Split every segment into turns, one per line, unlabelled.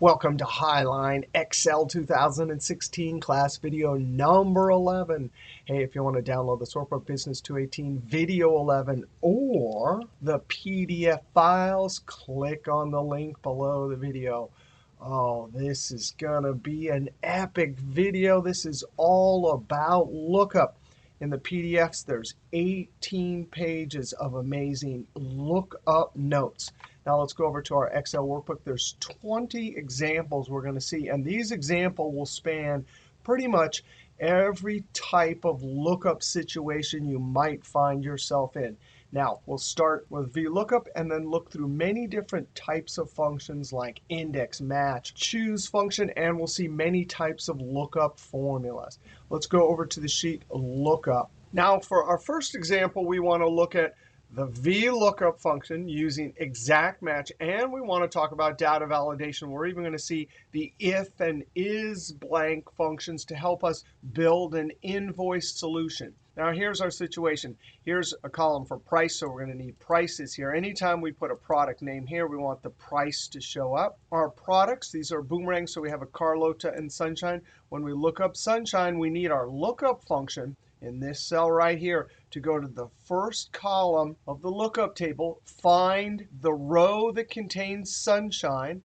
Welcome to Highline Excel 2016 class video number 11. Hey, if you want to download the Workbook Business 218 video 11 or the PDF files, click on the link below the video. Oh, this is going to be an epic video. This is all about lookup. In the PDFs, there's 18 pages of amazing lookup notes. Now let's go over to our Excel workbook. There's 20 examples we're going to see, and these examples will span pretty much every type of lookup situation you might find yourself in. Now, we'll start with VLOOKUP and then look through many different types of functions like index, match, choose function, and we'll see many types of lookup formulas. Let's go over to the sheet lookup. Now, for our first example, we want to look at the VLOOKUP function using exact match, and we want to talk about data validation. We're even going to see the if and ISBLANK functions to help us build an invoice solution. Now, here's our situation. Here's a column for price, so we're going to need prices here. Anytime we put a product name here, we want the price to show up. Our products, these are boomerangs, so we have a Carlota and Sunshine. When we look up Sunshine, we need our lookup function in this cell right here to go to the first column of the lookup table, find the row that contains Sunshine,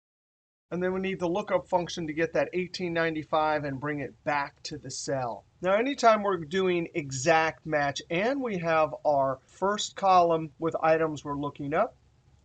and then we need the lookup function to get that 1895 and bring it back to the cell. Now, anytime we're doing exact match and we have our first column with items we're looking up,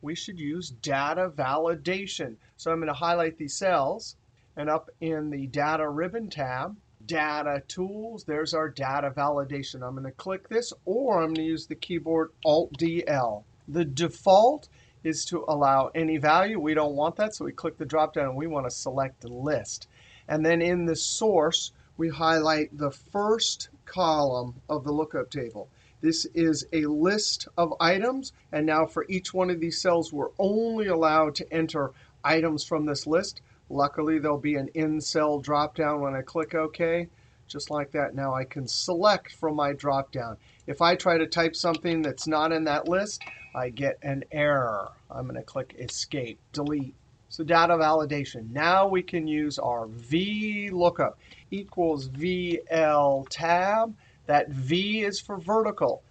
we should use data validation. So I'm going to highlight these cells, and up in the data ribbon tab, data tools, there's our data validation. I'm going to click this, or I'm going to use the keyboard Alt-DL. The default is to allow any value. We don't want that, so we click the drop down and we want to select list. And then in the source, we highlight the first column of the lookup table. This is a list of items, and now for each one of these cells, we're only allowed to enter items from this list. Luckily, there'll be an in-cell drop-down when I click OK. Just like that, now I can select from my drop-down. If I try to type something that's not in that list, I get an error. I'm going to click Escape, Delete. So data validation. Now we can use our VLOOKUP equals VL tab. That V is for vertical.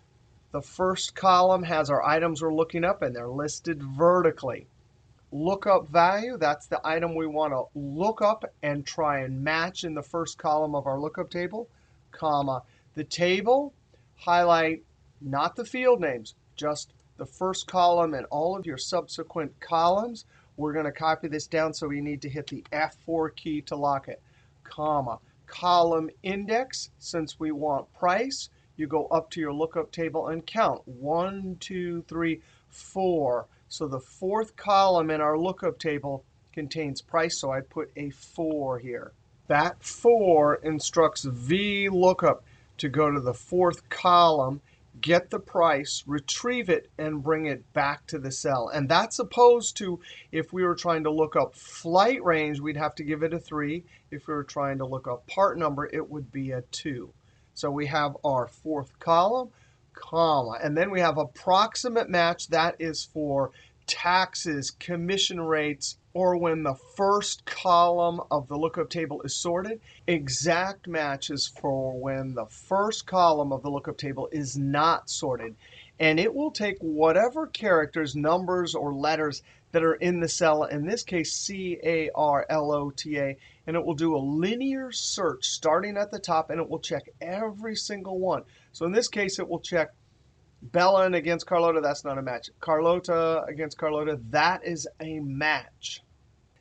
The first column has our items we're looking up, and they're listed vertically. Lookup value, that's the item we want to look up and try and match in the first column of our lookup table, comma. The table, highlight not the field names, just the first column and all of your subsequent columns. We're going to copy this down, so we need to hit the F4 key to lock it, comma. Column index, since we want price, you go up to your lookup table and count. 1, 2, 3, 4. So the fourth column in our lookup table contains price, so I put a 4 here. That 4 instructs VLOOKUP to go to the fourth column, get the price, retrieve it, and bring it back to the cell. And that's opposed to if we were trying to look up flight range, we'd have to give it a 3. If we were trying to look up part number, it would be a 2. So we have our fourth column, comma. And then we have approximate match. That is for taxes, commission rates, or when the first column of the lookup table is sorted. Exact match is for when the first column of the lookup table is not sorted. And it will take whatever characters, numbers, or letters that are in the cell, in this case CARLOTA, and it will do a linear search starting at the top, and it will check every single one. So in this case, it will check Belen against Carlota. That's not a match. Carlota against Carlota, that is a match.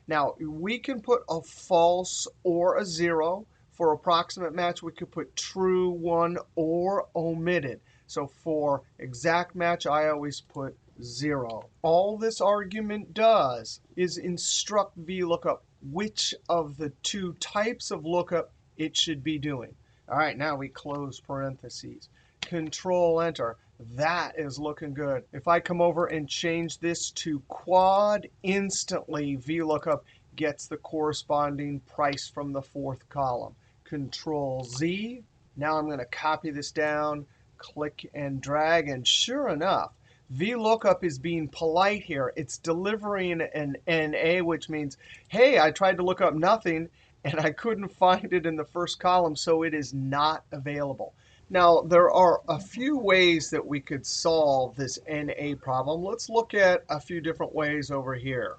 Now, we can put a false or a 0. For approximate match, we could put true, 1, or omitted. So for exact match, I always put 0. All this argument does is instruct VLOOKUP which of the two types of lookup it should be doing. All right, now we close parentheses. Control-Enter. That is looking good. If I come over and change this to quad, instantly VLOOKUP gets the corresponding price from the fourth column. Control-Z. Now I'm going to copy this down, click and drag, and sure enough, VLOOKUP is being polite here. It's delivering an NA, which means, hey, I tried to look up nothing, and I couldn't find it in the first column, so it is not available. Now, there are a few ways that we could solve this NA problem. Let's look at a few different ways over here.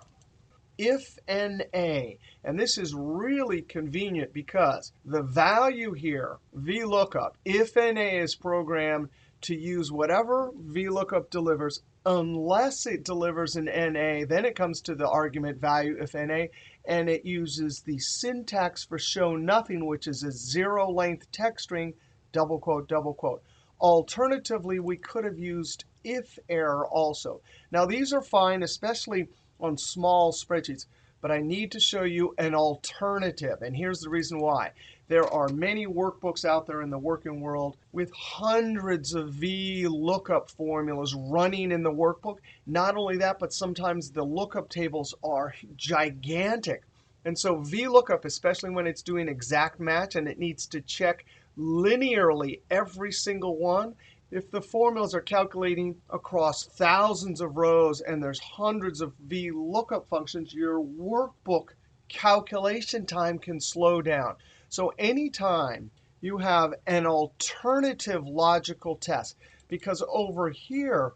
If NA, and this is really convenient because the value here, VLOOKUP, if NA is programmed to use whatever VLOOKUP delivers, unless it delivers an NA, then it comes to the argument value if NA, and it uses the syntax for show nothing, which is a zero-length text string, double quote, double quote. Alternatively, we could have used if error also. Now, these are fine, especially on small spreadsheets, but I need to show you an alternative. And here's the reason why. There are many workbooks out there in the working world with hundreds of VLOOKUP formulas running in the workbook. Not only that, but sometimes the lookup tables are gigantic. And so VLOOKUP, especially when it's doing exact match and it needs to check linearly every single one, if the formulas are calculating across thousands of rows and there's hundreds of VLOOKUP functions, your workbook calculation time can slow down. So anytime you have an alternative logical test, because over here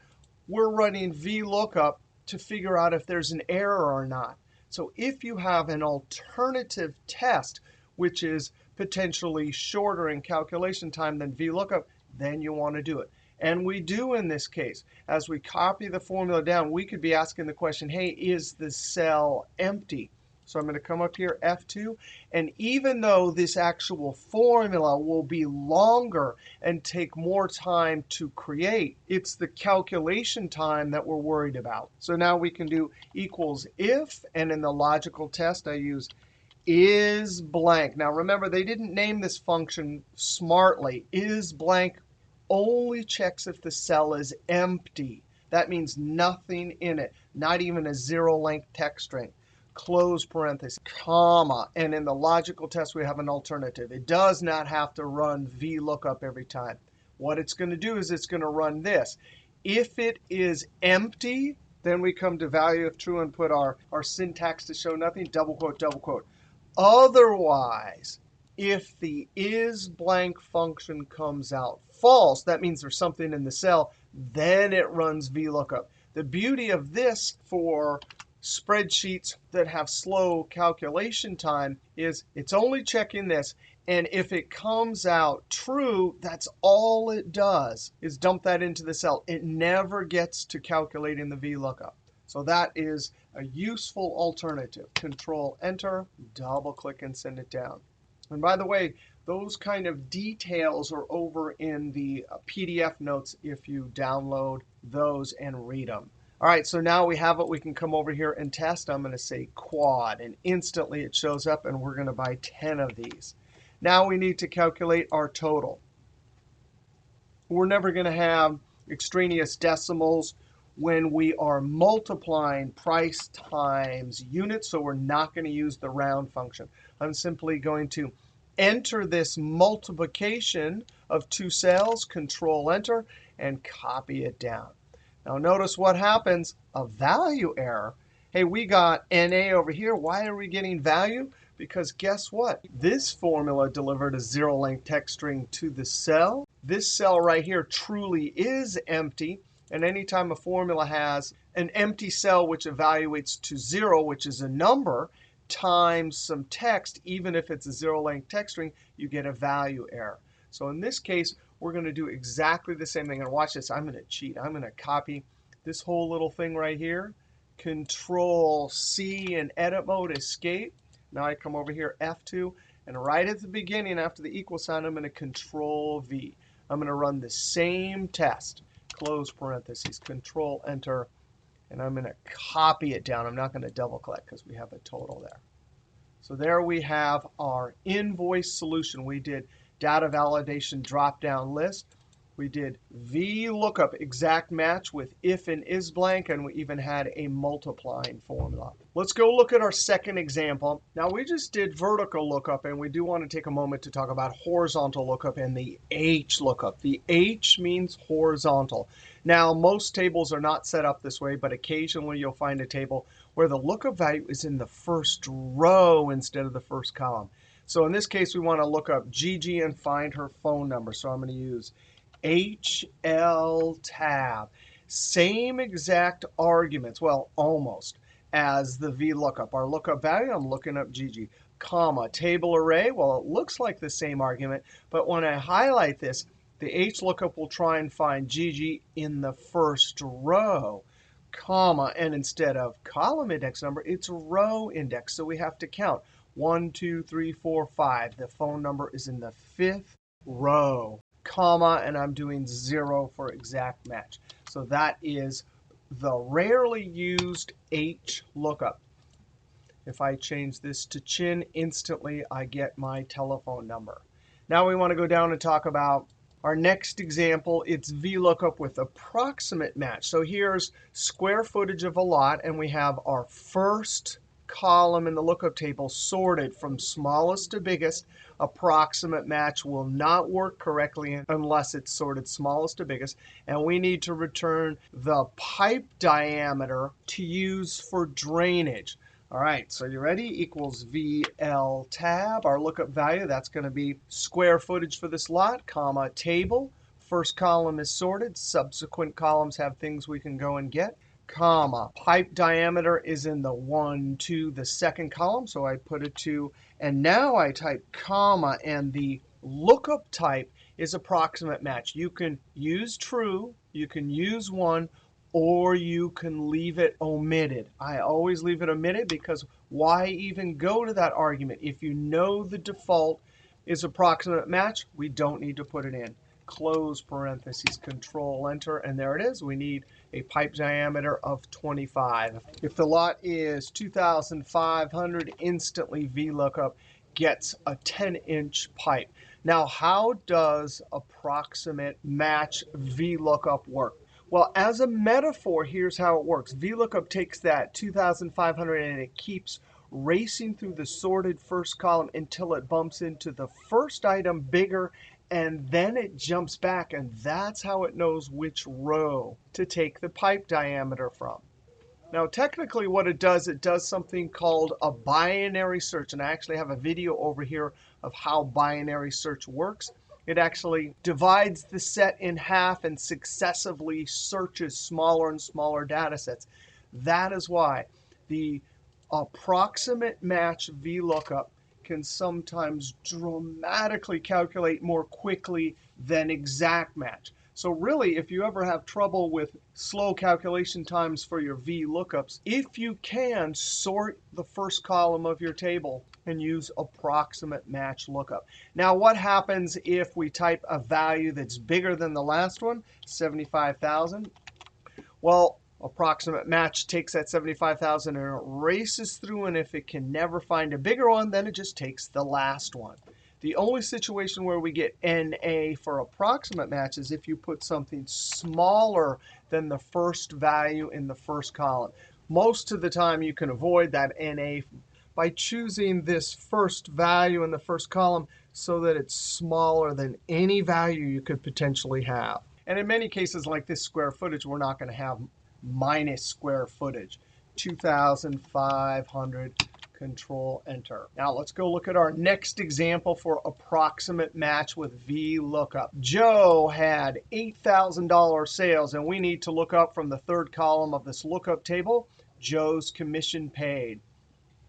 we're running VLOOKUP to figure out if there's an error or not. So if you have an alternative test, which is potentially shorter in calculation time than VLOOKUP, then you want to do it. And we do in this case. As we copy the formula down, we could be asking the question, hey, is the cell empty? So I'm going to come up here, F2. And even though this actual formula will be longer and take more time to create, it's the calculation time that we're worried about. So now we can do equals if, and in the logical test, I use is blank. Now remember, they didn't name this function smartly. Is blank only checks if the cell is empty. That means nothing in it, not even a zero-length text string. Close parenthesis, comma. And in the logical test, we have an alternative. It does not have to run VLOOKUP every time. What it's going to do is it's going to run this. If it is empty, then we come to value if true and put our syntax to show nothing, double quote, double quote. Otherwise, if the is blank function comes out false, that means there's something in the cell, then it runs VLOOKUP. The beauty of this for spreadsheets that have slow calculation time is it's only checking this. And if it comes out true, that's all it does is dump that into the cell. It never gets to calculating the VLOOKUP. So that is a useful alternative. Control Enter, double click, and send it down. And by the way, those kind of details are over in the PDF notes if you download those and read them. All right, so now we have it. We can come over here and test. I'm going to say quad, and instantly it shows up, and we're going to buy 10 of these. Now we need to calculate our total. We're never going to have extraneous decimals when we are multiplying price times units, so we're not going to use the round function. I'm simply going to enter this multiplication of two cells, Control Enter, and copy it down. Now notice what happens, a value error. Hey, we got NA over here. Why are we getting value? Because guess what? This formula delivered a zero-length text string to the cell. This cell right here truly is empty. And anytime a formula has an empty cell which evaluates to 0, which is a number, times some text, even if it's a zero-length text string, you get a value error. So in this case, we're going to do exactly the same thing. And watch this. I'm going to cheat. I'm going to copy this whole little thing right here. Control-C in edit mode, escape. Now I come over here, F2. And right at the beginning, after the equal sign, I'm going to Control-V. I'm going to run the same test. Close parentheses, Control Enter, and I'm going to copy it down. I'm not going to double click because we have a total there. So there we have our invoice solution. We did data validation drop-down list. We did VLOOKUP exact match with if and ISBLANK, and we even had a multiplying formula. Let's go look at our second example. Now, we just did vertical lookup, and we do want to take a moment to talk about horizontal lookup and the HLOOKUP. The H means horizontal. Now, most tables are not set up this way, but occasionally you'll find a table where the lookup value is in the first row instead of the first column. So in this case, we want to look up Gigi and find her phone number. So I'm going to use HL tab. Same exact arguments, well, almost, as the VLOOKUP. Our lookup value, I'm looking up Gigi, comma, table array. Well, it looks like the same argument, but when I highlight this, the HLOOKUP will try and find Gigi in the first row, comma, and instead of column index number, it's row index. So we have to count 1, 2, 3, 4, 5. The phone number is in the 5th row, comma, and I'm doing 0 for exact match. So that is the rarely used HLOOKUP. If I change this to chin, instantly I get my telephone number. Now we want to go down and talk about our next example. It's VLOOKUP with approximate match. So here's square footage of a lot, and we have our first column in the lookup table sorted from smallest to biggest. Approximate match will not work correctly unless it's sorted smallest to biggest. And we need to return the pipe diameter to use for drainage. All right, so you ready? Equals VL tab. Our lookup value, that's going to be square footage for this lot, comma, table. First column is sorted. Subsequent columns have things we can go and get. Comma, pipe diameter is in the 1, 2, the second column, so I put a 2. And now I type comma, and the lookup type is approximate match. You can use true, you can use 1, or you can leave it omitted. I always leave it omitted because why even go to that argument? If you know the default is approximate match, we don't need to put it in. Close parentheses, Control Enter, and there it is. We need a pipe diameter of 25. If the lot is 2,500, instantly VLOOKUP gets a 10-inch pipe. Now, how does approximate match VLOOKUP work? Well, as a metaphor, here's how it works. VLOOKUP takes that 2,500 and it keeps racing through the sorted first column until it bumps into the first item bigger, and then it jumps back, and that's how it knows which row to take the pipe diameter from. Now, technically what it does something called a binary search. And I actually have a video over here of how binary search works. It actually divides the set in half and successively searches smaller and smaller data sets. That is why the approximate match VLOOKUP can sometimes dramatically calculate more quickly than exact match. So really, if you ever have trouble with slow calculation times for your VLOOKUPs, if you can, sort the first column of your table and use approximate match lookup. Now, what happens if we type a value that's bigger than the last one, 75,000? Well, approximate match takes that 75,000 and it races through, and if it can never find a bigger one, then it just takes the last one. The only situation where we get NA for approximate match is if you put something smaller than the first value in the first column. Most of the time, you can avoid that NA by choosing this first value in the first column so that it's smaller than any value you could potentially have. And in many cases like this square footage, we're not going to have minus square footage. 2,500, Control Enter. Now let's go look at our next example for approximate match with VLOOKUP. Joe had $8,000 sales, and we need to look up from the third column of this lookup table, Joe's commission paid.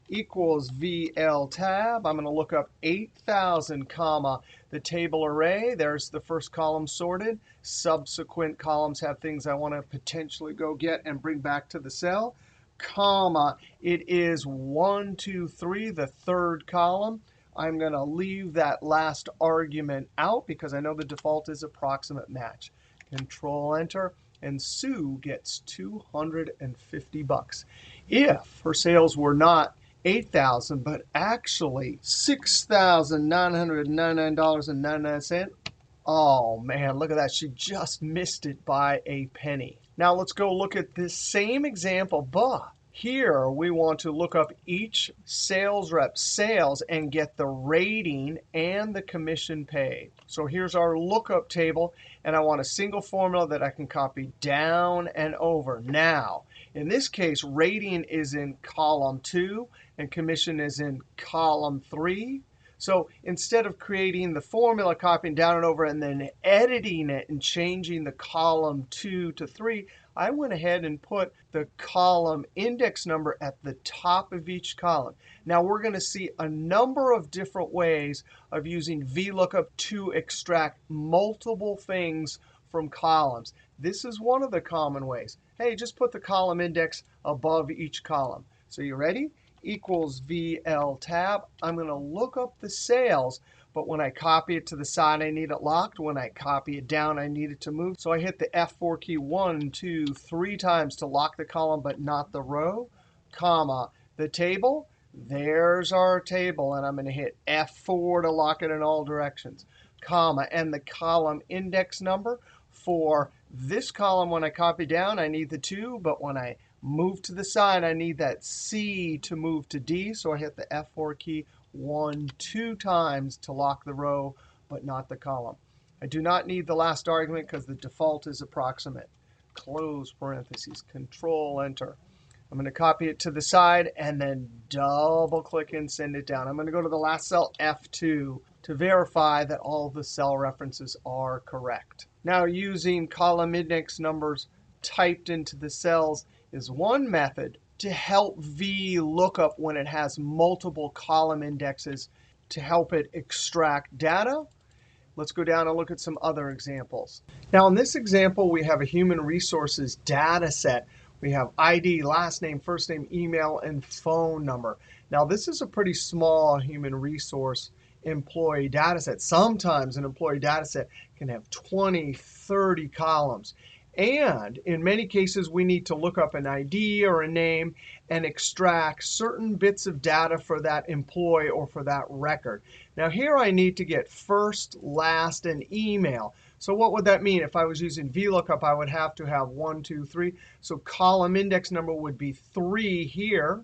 Equals VL tab. I'm going to look up 8,000, comma, the table array. There's the first column sorted. Subsequent columns have things I want to potentially go get and bring back to the cell, comma. It is 1, 2, 3, the third column. I'm going to leave that last argument out because I know the default is approximate match. Control Enter, and Sue gets $250. If her sales were not 8,000, but actually $6,999.99, Oh, man, look at that. She just missed it by a penny. Now let's go look at this same example, but here we want to look up each sales rep sales and get the rating and the commission paid. So here's our lookup table, and I want a single formula that I can copy down and over. Now, in this case, rating is in column 2 and commission is in column 3. So instead of creating the formula, copying down and over, and then editing it and changing the column 2 to 3, I went ahead and put the column index number at the top of each column. Now we're going to see a number of different ways of using VLOOKUP to extract multiple things from columns. This is one of the common ways. Hey, just put the column index above each column. So you ready? Equals VL tab. I'm going to look up the sales, but when I copy it to the side, I need it locked. When I copy it down, I need it to move. So I hit the F4 key 1, 2, 3 times to lock the column, but not the row, comma. The table, there's our table, and I'm going to hit F4 to lock it in all directions, comma. And the column index number for this column, when I copy down, I need the 2, but when I move to the side, I need that C to move to D. So I hit the F4 key 1, 2 times to lock the row, but not the column. I do not need the last argument because the default is approximate. Close parentheses, Control Enter. I'm going to copy it to the side and then double click and send it down. I'm going to go to the last cell, F2, to verify that all the cell references are correct. Now using column index numbers typed into the cells is one method to help VLOOKUP when it has multiple column indexes to help it extract data. Let's go down and look at some other examples. Now in this example, we have a human resources data set. We have ID, last name, first name, email, and phone number. Now this is a pretty small human resource employee data set. Sometimes an employee data set can have 20, 30 columns. And in many cases, we need to look up an ID or a name and extract certain bits of data for that employee or for that record. Now here I need to get first, last, and email. So what would that mean? If I was using VLOOKUP, I would have to have 1, 2, 3. So column index number would be 3 here.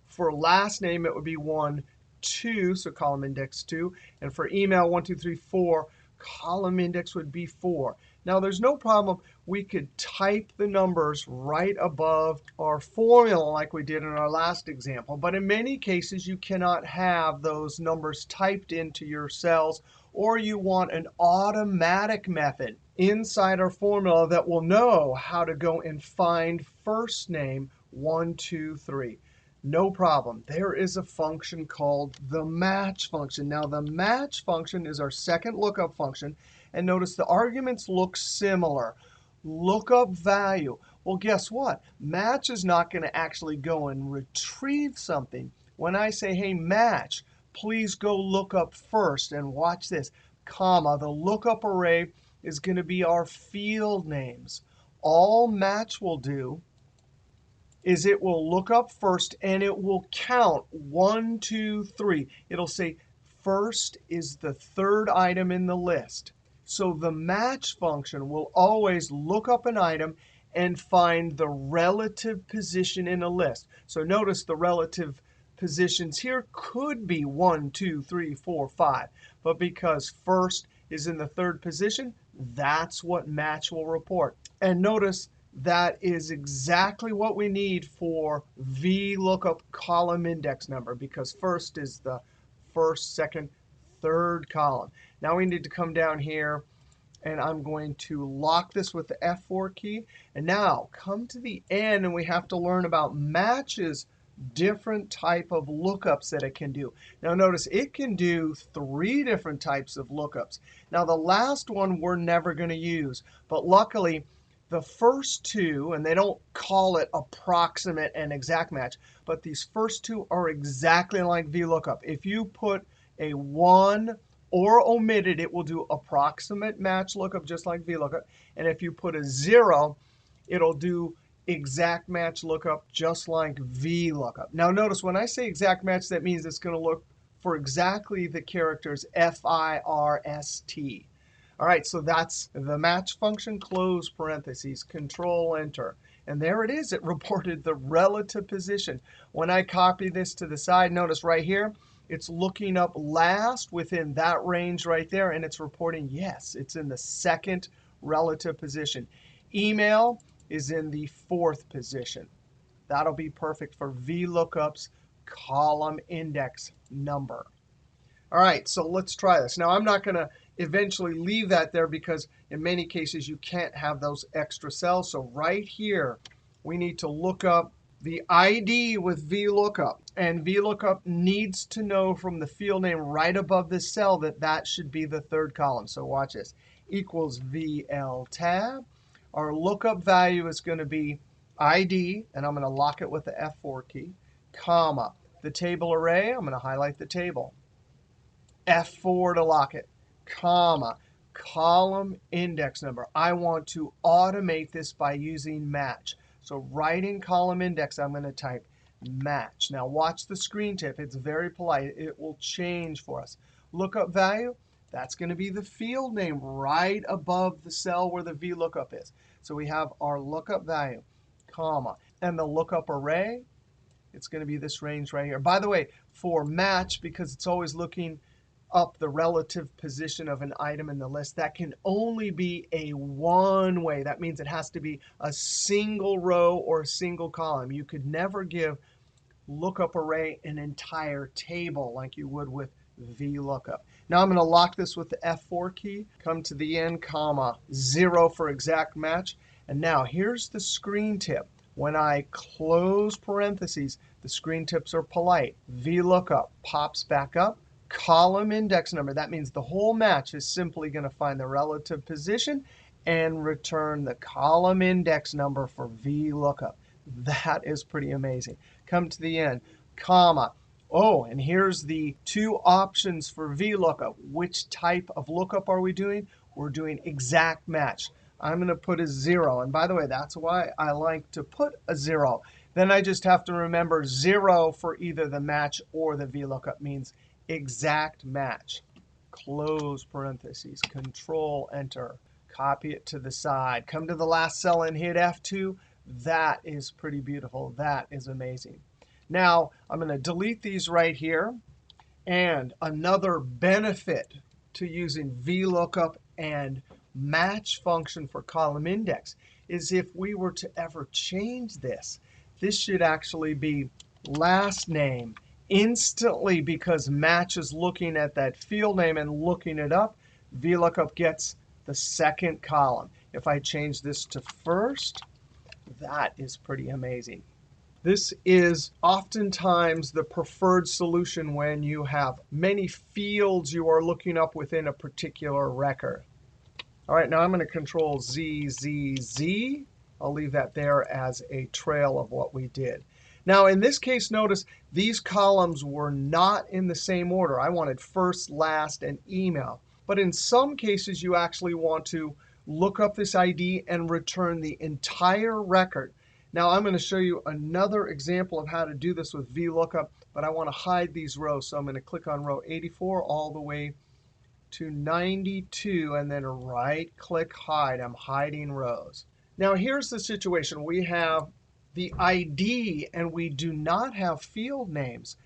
For last name, it would be 1, 2, so column index 2. And for email, 1, 2, 3, 4, column index would be 4. Now there's no problem. We could type the numbers right above our formula like we did in our last example. But in many cases, you cannot have those numbers typed into your cells, or you want an automatic method inside our formula that will know how to go and find first name 1, 2, 3. No problem. There is a function called the match function. Now the match function is our second lookup function. And notice the arguments look similar. Lookup value. Well, guess what? Match is not going to actually go and retrieve something. When I say, hey, match, please go look up first. And watch this, comma. The lookup array is going to be our field names. All match will do is it will look up first, and it will count 1, 2, 3. It'll say first is the third item in the list. So the match function will always look up an item and find the relative position in a list. So notice the relative positions here could be 1, 2, 3, 4, 5. But because first is in the third position, that's what match will report. And notice that is exactly what we need for VLOOKUP column index number, because first is the first, second, third column. Now we need to come down here, and I'm going to lock this with the F4 key. And now come to the end, and we have to learn about matches, different type of lookups that it can do. Now notice it can do 3 different types of lookups. Now the last one we're never going to use, but luckily the first 2, and they don't call it approximate and exact match, but these first 2 are exactly like VLOOKUP. If you put a 1 or omitted, it will do approximate match lookup just like VLOOKUP. And if you put a 0, it'll do exact match lookup just like VLOOKUP. Now notice when I say exact match, that means it's going to look for exactly the characters FIRST. All right, so that's the match function, close parentheses, Control Enter. And there it is. It reported the relative position. When I copy this to the side, notice right here, it's looking up last within that range right there, and it's reporting, yes, it's in the second relative position. Email is in the fourth position. That'll be perfect for VLOOKUP's column index number. All right, so let's try this. Now, I'm not going to eventually leave that there because in many cases you can't have those extra cells. So right here, we need to look up the ID with VLOOKUP. And VLOOKUP needs to know from the field name right above this cell that that should be the third column. So watch this. Equals VL tab. Our lookup value is going to be ID, and I'm going to lock it with the F4 key, comma. The table array, I'm going to highlight the table. F4 to lock it, comma, column index number. I want to automate this by using match. So right in column index, I'm going to type match. Now watch the screen tip. It's very polite. It will change for us. Lookup value, that's going to be the field name right above the cell where the VLOOKUP is. So we have our lookup value, comma. And the lookup array, it's going to be this range right here. By the way, for match, because it's always looking up the relative position of an item in the list, that can only be a one way. That means it has to be a single row or a single column. You could never give lookup array an entire table like you would with VLOOKUP. Now I'm going to lock this with the F4 key, come to the end, comma, 0 for exact match. And now here's the screen tip. When I close parentheses, the screen tips are polite. VLOOKUP pops back up. Column index number, that means the whole match is simply going to find the relative position and return the column index number for VLOOKUP. That is pretty amazing. Come to the end, comma. Oh, and here's the two options for VLOOKUP. Which type of lookup are we doing? We're doing exact match. I'm going to put a 0. And by the way, that's why I like to put a 0. Then I just have to remember 0 for either the match or the VLOOKUP means exact match. Close parentheses, Control Enter. Copy it to the side. Come to the last cell and hit F2. That is pretty beautiful. That is amazing. Now, I'm going to delete these right here. And another benefit to using VLOOKUP and match function for column index is if we were to ever change this, this should actually be last name instantly, because match is looking at that field name and looking it up. VLOOKUP gets the second column. If I change this to first, that is pretty amazing. This is oftentimes the preferred solution when you have many fields you are looking up within a particular record. All right, now I'm going to Control Z, Z, Z. I'll leave that there as a trail of what we did. Now, in this case, notice these columns were not in the same order. I wanted first, last, and email. But in some cases, you actually want to look up this ID and return the entire record. Now, I'm going to show you another example of how to do this with VLOOKUP, but I want to hide these rows. So I'm going to click on row 84 all the way to 92, and then right-click Hide. I'm hiding rows. Now, here's the situation. We have the ID, and we do not have field names.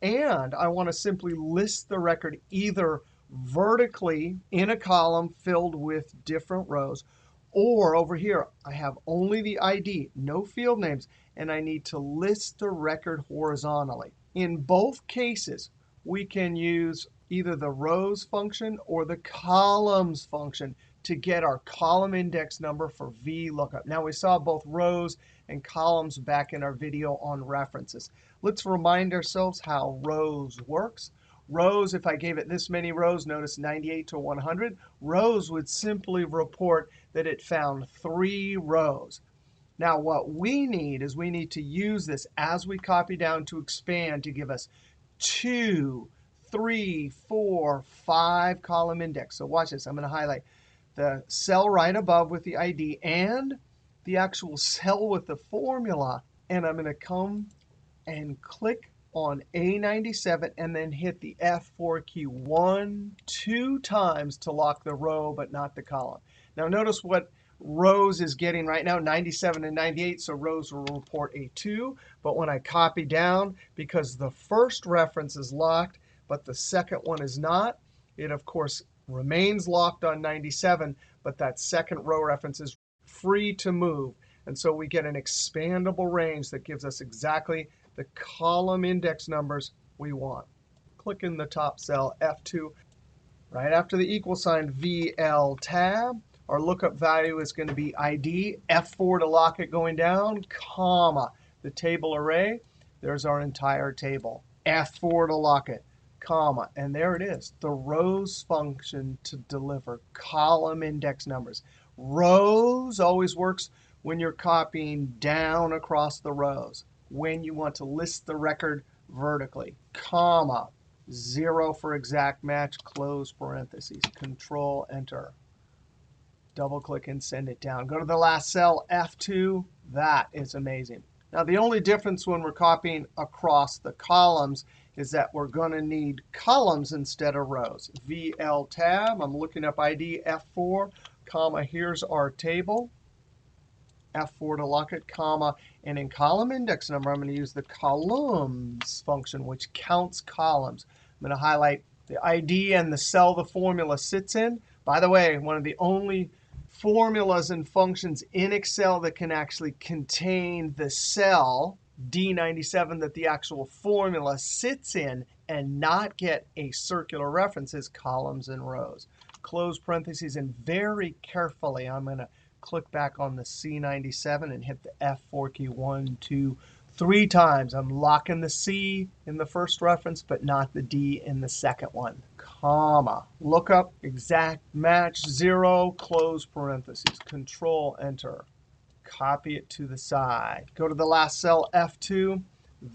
And I want to simply list the record either vertically in a column filled with different rows, or over here, I have only the ID, no field names, and I need to list the record horizontally. In both cases, we can use either the rows function or the columns function to get our column index number for VLOOKUP. Now, we saw both rows and columns back in our video on references. Let's remind ourselves how rows works. Rows, if I gave it this many rows, notice 98 to 100, rows would simply report that it found 3 rows. Now, what we need is we need to use this as we copy down to expand to give us 2, 3, 4, 5 column index. So watch this. I'm going to highlight the cell right above with the ID and the actual cell with the formula. And I'm going to come and click on A97 and then hit the F4 key 2 times to lock the row but not the column. Now notice what rows is getting right now, 97 and 98, so rows will report a 2. But when I copy down, because the first reference is locked but the second one is not, it of course remains locked on 97, but that second row reference is free to move. And so we get an expandable range that gives us exactly the column index numbers we want. Click in the top cell, F2. Right after the equal sign, VL tab. Our lookup value is going to be ID, F4 to lock it going down, comma. The table array, there's our entire table. F4 to lock it, comma. And there it is, the rows function to deliver column index numbers. Rows always works when you're copying down across the rows, when you want to list the record vertically, comma. 0 for exact match, close parentheses, Control Enter. Double click and send it down. Go to the last cell, F2. That is amazing. Now the only difference when we're copying across the columns is that we're going to need columns instead of rows. VL tab, I'm looking up ID, F4, comma, here's our table. F4 to lock it, comma, and in column index number, I'm going to use the columns function, which counts columns. I'm going to highlight the ID and the cell the formula sits in. By the way, one of the only formulas and functions in Excel that can actually contain the cell D97 that the actual formula sits in and not get a circular reference is columns and rows. Close parentheses, and very carefully, I'm going to click back on the C97 and hit the F4 key 1, 2, 3 times. I'm locking the C in the first reference, but not the D in the second one. Comma. Lookup, exact match, 0, close parentheses. Control Enter. Copy it to the side. Go to the last cell, F2.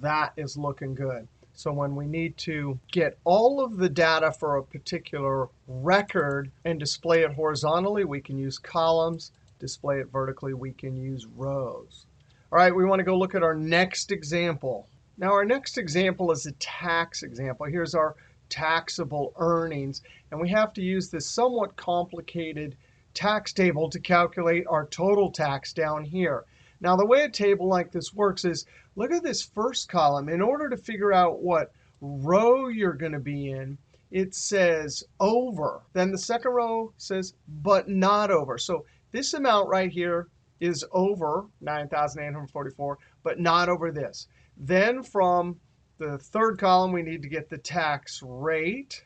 That is looking good. So when we need to get all of the data for a particular record and display it horizontally, we can use columns. Display it vertically, we can use rows. All right, we want to go look at our next example. Now our next example is a tax example. Here's our taxable earnings. And we have to use this somewhat complicated tax table to calculate our total tax down here. Now the way a table like this works is, look at this first column. In order to figure out what row you're going to be in, it says over. Then the second row says but not over. So this amount right here is over 9,844, but not over this. Then from the third column, we need to get the tax rate.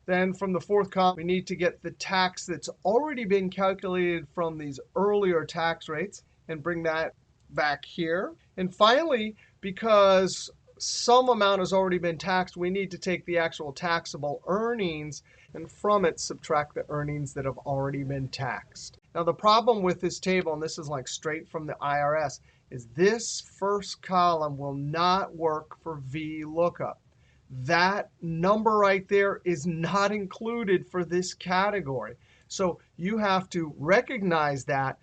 Then from the fourth column, we need to get the tax that's already been calculated from these earlier tax rates and bring that back here. And finally, because some amount has already been taxed, we need to take the actual taxable earnings and from it subtract the earnings that have already been taxed. Now the problem with this table, and this is like straight from the IRS, is this first column will not work for VLOOKUP. That number right there is not included for this category. So you have to recognize that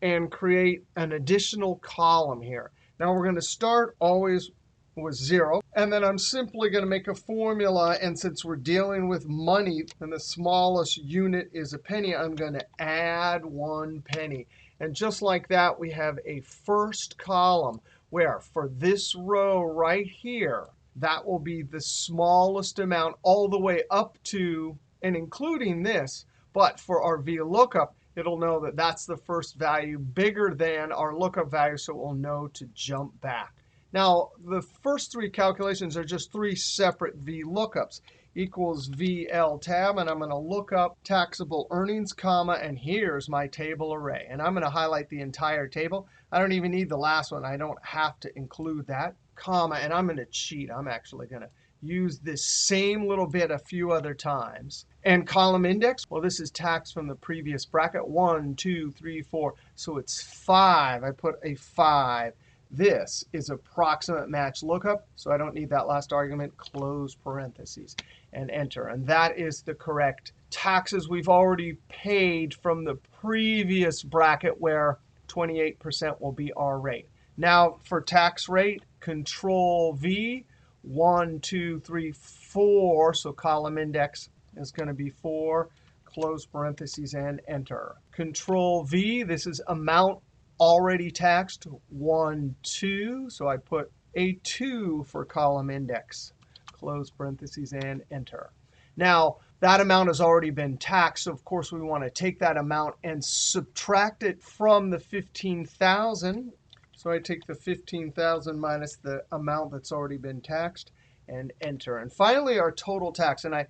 and create an additional column here. Now we're going to start always with 0. And then I'm simply going to make a formula. And since we're dealing with money and the smallest unit is a penny, I'm going to add 1 penny. And just like that, we have a first column where for this row right here, that will be the smallest amount all the way up to and including this. But for our VLOOKUP, it'll know that that's the first value bigger than our lookup value, so it will know to jump back. Now, the first 3 calculations are just 3 separate VLOOKUPs. Equals VL tab, and I'm going to look up taxable earnings, comma, and here's my table array. And I'm going to highlight the entire table. I don't even need the last one. I don't have to include that, comma, and I'm going to cheat. I'm actually going to use this same little bit a few other times. And column index, well, this is tax from the previous bracket, 1, 2, 3, 4. So it's 5. I put a 5. This is approximate match lookup, so I don't need that last argument. Close parentheses and enter. And that is the correct taxes we've already paid from the previous bracket where 28% will be our rate. Now for tax rate, Control V. 1, 2, 3, 4. So column index is going to be 4, close parentheses, and enter. Control V, this is amount already taxed, 1, 2. So I put a 2 for column index, close parentheses, and enter. Now, that amount has already been taxed. So, of course, we want to take that amount and subtract it from the 15,000. So I take the 15,000 minus the amount that's already been taxed and enter. And finally, our total tax. And I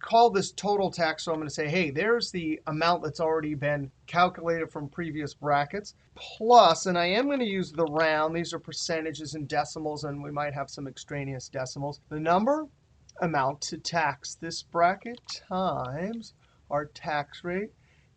call this total tax, so I'm going to say, hey, there's the amount that's already been calculated from previous brackets, plus, and I am going to use the round. These are percentages and decimals, and we might have some extraneous decimals. The number, amount to tax this bracket, times our tax rate,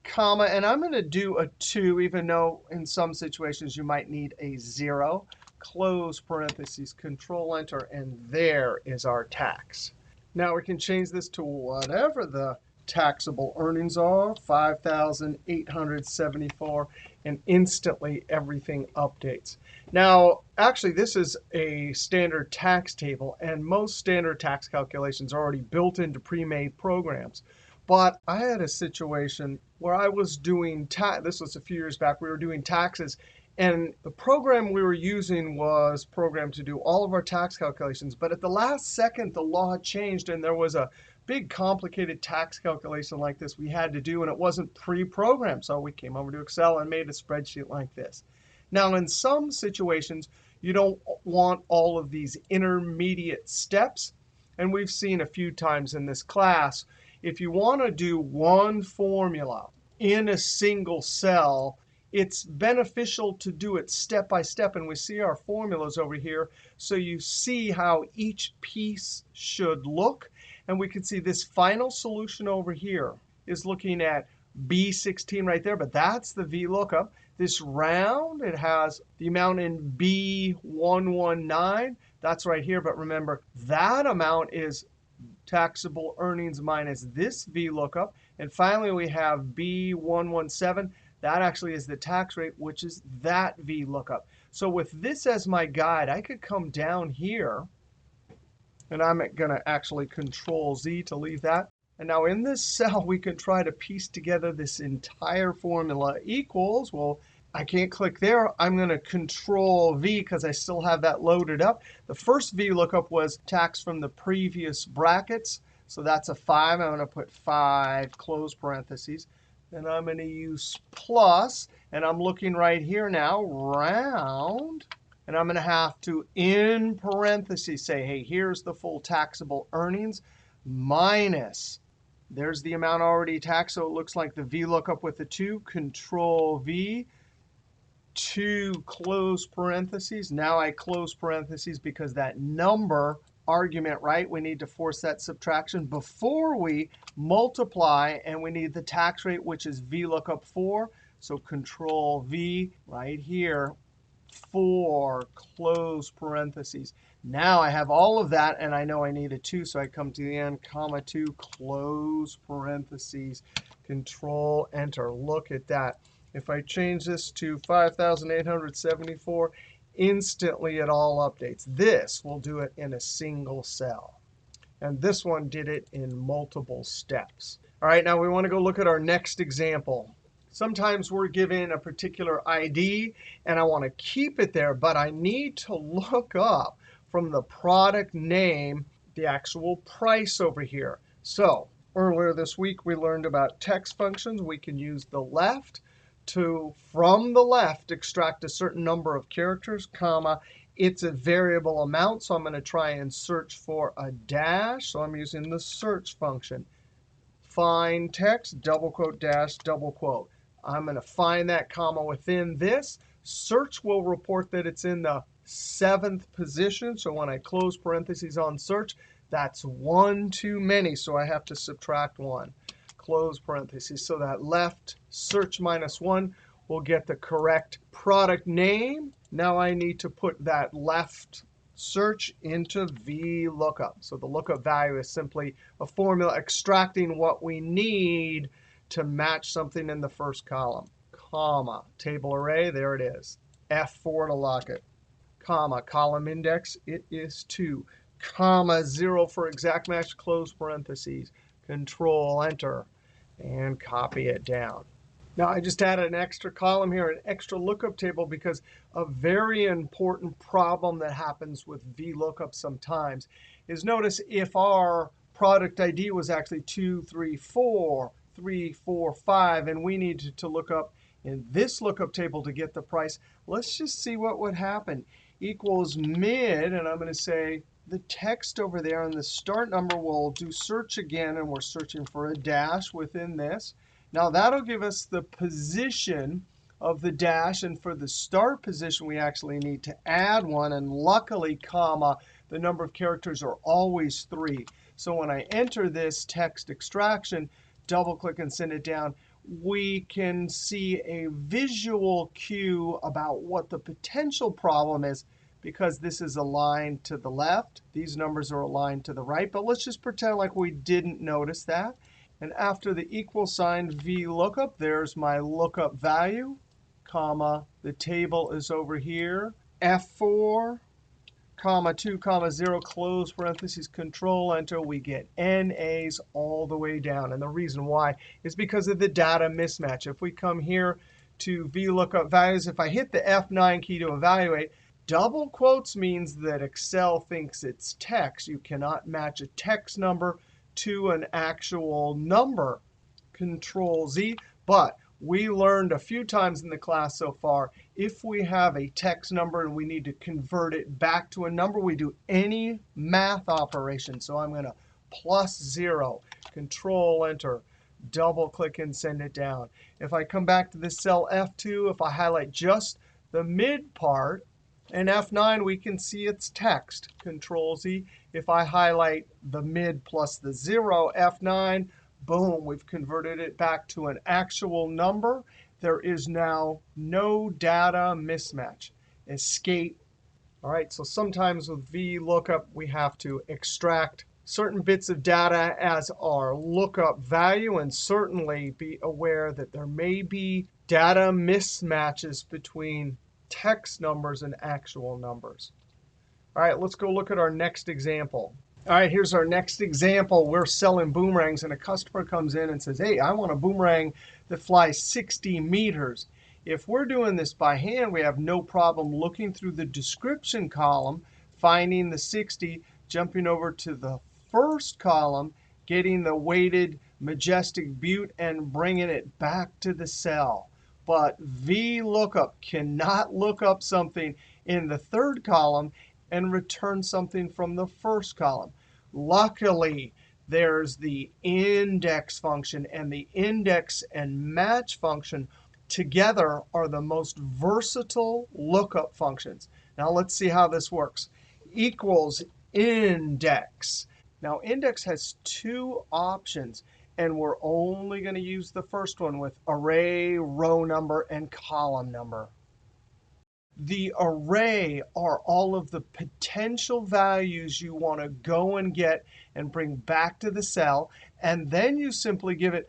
comma, and I'm going to do a 2, even though in some situations you might need a 0. Close parentheses, Control Enter, and there is our tax. Now we can change this to whatever the taxable earnings are, 5,874, and instantly everything updates. Now, actually, this is a standard tax table, and most standard tax calculations are already built into pre-made programs. But I had a situation where I was doing this was a few years back. We were doing taxes, and the program we were using was programmed to do all of our tax calculations. But at the last second, the law changed, and there was a big complicated tax calculation like this we had to do, and it wasn't pre-programmed. So we came over to Excel and made a spreadsheet like this. Now, in some situations, you don't want all of these intermediate steps. And we've seen a few times in this class, if you want to do one formula in a single cell, it's beneficial to do it step by step. And we see our formulas over here. So you see how each piece should look. And we can see this final solution over here is looking at B16 right there. But that's the VLOOKUP. This round, it has the amount in B119. That's right here. But remember, that amount is taxable earnings minus this VLOOKUP. And finally, we have B117. That actually is the tax rate, which is that VLOOKUP. So with this as my guide, I could come down here. And I'm going to actually Control Z to leave that. And now in this cell, we can try to piece together this entire formula equals. Well, I can't click there. I'm going to Control V because I still have that loaded up. The first VLOOKUP was taxed from the previous brackets. So that's a 5. I'm going to put 5, close parentheses. Then I'm going to use plus. And I'm looking right here now, round. And I'm going to have to, in parentheses, say, hey, here's the full taxable earnings minus. There's the amount already taxed, so it looks like the VLOOKUP with the 2. Control V, 2, close parentheses. Now I close parentheses because that number argument, right, we need to force that subtraction before we multiply, and we need the tax rate, which is VLOOKUP 4. So Control V right here, 4, close parentheses. Now I have all of that, and I know I need a 2, so I come to the end, comma 2, close parentheses, Control Enter. Look at that. If I change this to 5,874, instantly it all updates. This will do it in a single cell. And this one did it in multiple steps. All right, now we want to go look at our next example. Sometimes we're given a particular ID, and I want to keep it there, but I need to look up from the product name the actual price over here. So earlier this week, we learned about text functions. We can use the left to, from the left, extract a certain number of characters, comma. It's a variable amount, so I'm going to try and search for a dash. So I'm using the search function. Find text, double quote, dash, double quote. I'm going to find that comma within this. Search will report that it's in the 7th position. So when I close parentheses on search, that's 1 too many. So I have to subtract 1. Close parentheses. So that left search minus 1 will get the correct product name. Now I need to put that left search into VLOOKUP. So the lookup value is simply a formula extracting what we need to match something in the first column. Comma, table array, there it is. F4 to lock it. Comma, column index, it is 2. comma 0 for exact match, close parentheses, Control Enter, and copy it down. Now, I just added an extra column here, an extra lookup table, because a very important problem that happens with VLOOKUP sometimes is, notice if our product ID was actually 2, 3, 4, 3, 4, 5, and we needed to look up in this lookup table to get the price, let's just see what would happen. Equals mid, and I'm going to say the text over there and the start number, will do search again, and we're searching for a dash within this. Now, that'll give us the position of the dash. And for the start position, we actually need to add one. And luckily, comma, the number of characters are always 3. So when I enter this text extraction, double-click and send it down, we can see a visual cue about what the potential problem is, because this is aligned to the left. These numbers are aligned to the right. But let's just pretend like we didn't notice that. And after the equal sign VLOOKUP, there's my lookup value, comma, the table is over here, F4, comma 2, comma 0, close parentheses, Control Enter. We get NAs all the way down. And the reason why is because of the data mismatch. If we come here to VLOOKUP values, if I hit the F9 key to evaluate, double quotes means that Excel thinks it's text. You cannot match a text number to an actual number, Control Z. But we learned a few times in the class so far, if we have a text number and we need to convert it back to a number, we do any math operation. So I'm going to +0, Control Enter, double click and send it down. If I come back to this cell F2, if I highlight just the mid part, and F9, we can see it's text, Control Z. If I highlight the mid plus the 0, F9, boom, we've converted it back to an actual number. There is now no data mismatch. Escape. All right, so sometimes with VLOOKUP, we have to extract certain bits of data as our lookup value, and certainly be aware that there may be data mismatches between text numbers and actual numbers. All right, let's go look at our next example. All right, here's our next example. We're selling boomerangs, and a customer comes in and says, hey, I want a boomerang that flies 60 meters. If we're doing this by hand, we have no problem looking through the description column, finding the 60, jumping over to the first column, getting the weighted majestic butte, and bringing it back to the cell. But VLOOKUP cannot look up something in the third column and return something from the first column. Luckily, there's the index function, and the index and match function together are the most versatile lookup functions. Now let's see how this works. Equals index. Now index has two options, and we're only going to use the first one with array, row number, and column number. The array are all of the potential values you want to go and get and bring back to the cell. And then you simply give it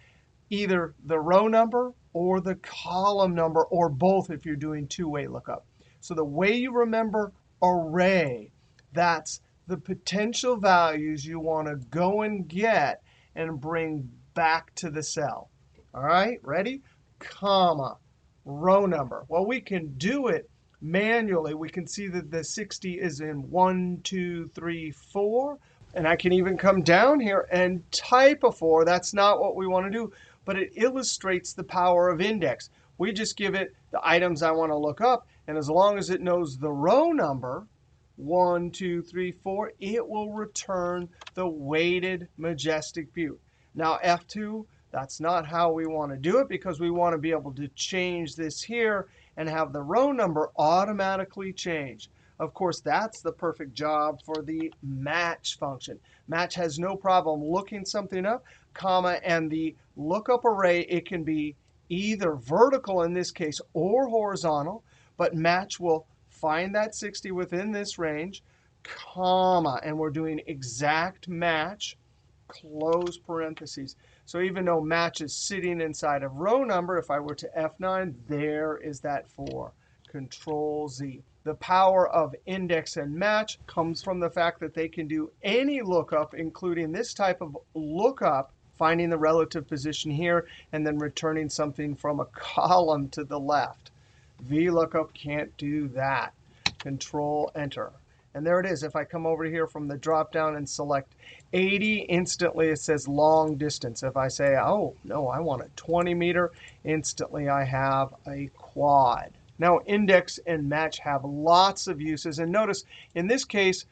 either the row number or the column number, or both if you're doing two-way lookup. So the way you remember array, that's the potential values you want to go and get and bring back to the cell. All right, ready? Comma, row number. Well, we can do it manually. We can see that the 60 is in 1, 2, 3, 4. And I can even come down here and type a 4. That's not what we want to do, but it illustrates the power of index. We just give it the items I want to look up, and as long as it knows the row number, 1, 2, 3, 4, it will return the weighted majestic butte. Now F2, that's not how we want to do it, because we want to be able to change this here and have the row number automatically change. Of course, that's the perfect job for the match function. Match has no problem looking something up, comma, and the lookup array, it can be either vertical in this case or horizontal, but match will find that 60 within this range, comma, and we're doing exact match, close parentheses. So even though match is sitting inside of row number, if I were to F9, there is that 4. Control Z. The power of index and match comes from the fact that they can do any lookup, including this type of lookup, finding the relative position here, and then returning something from a column to the left. VLOOKUP can't do that. Control Enter. And there it is. If I come over here from the drop-down and select 80, instantly it says long distance. If I say, oh, no, I want a 20 meter, instantly I have a quad. Now, index and match have lots of uses. And notice, in this case,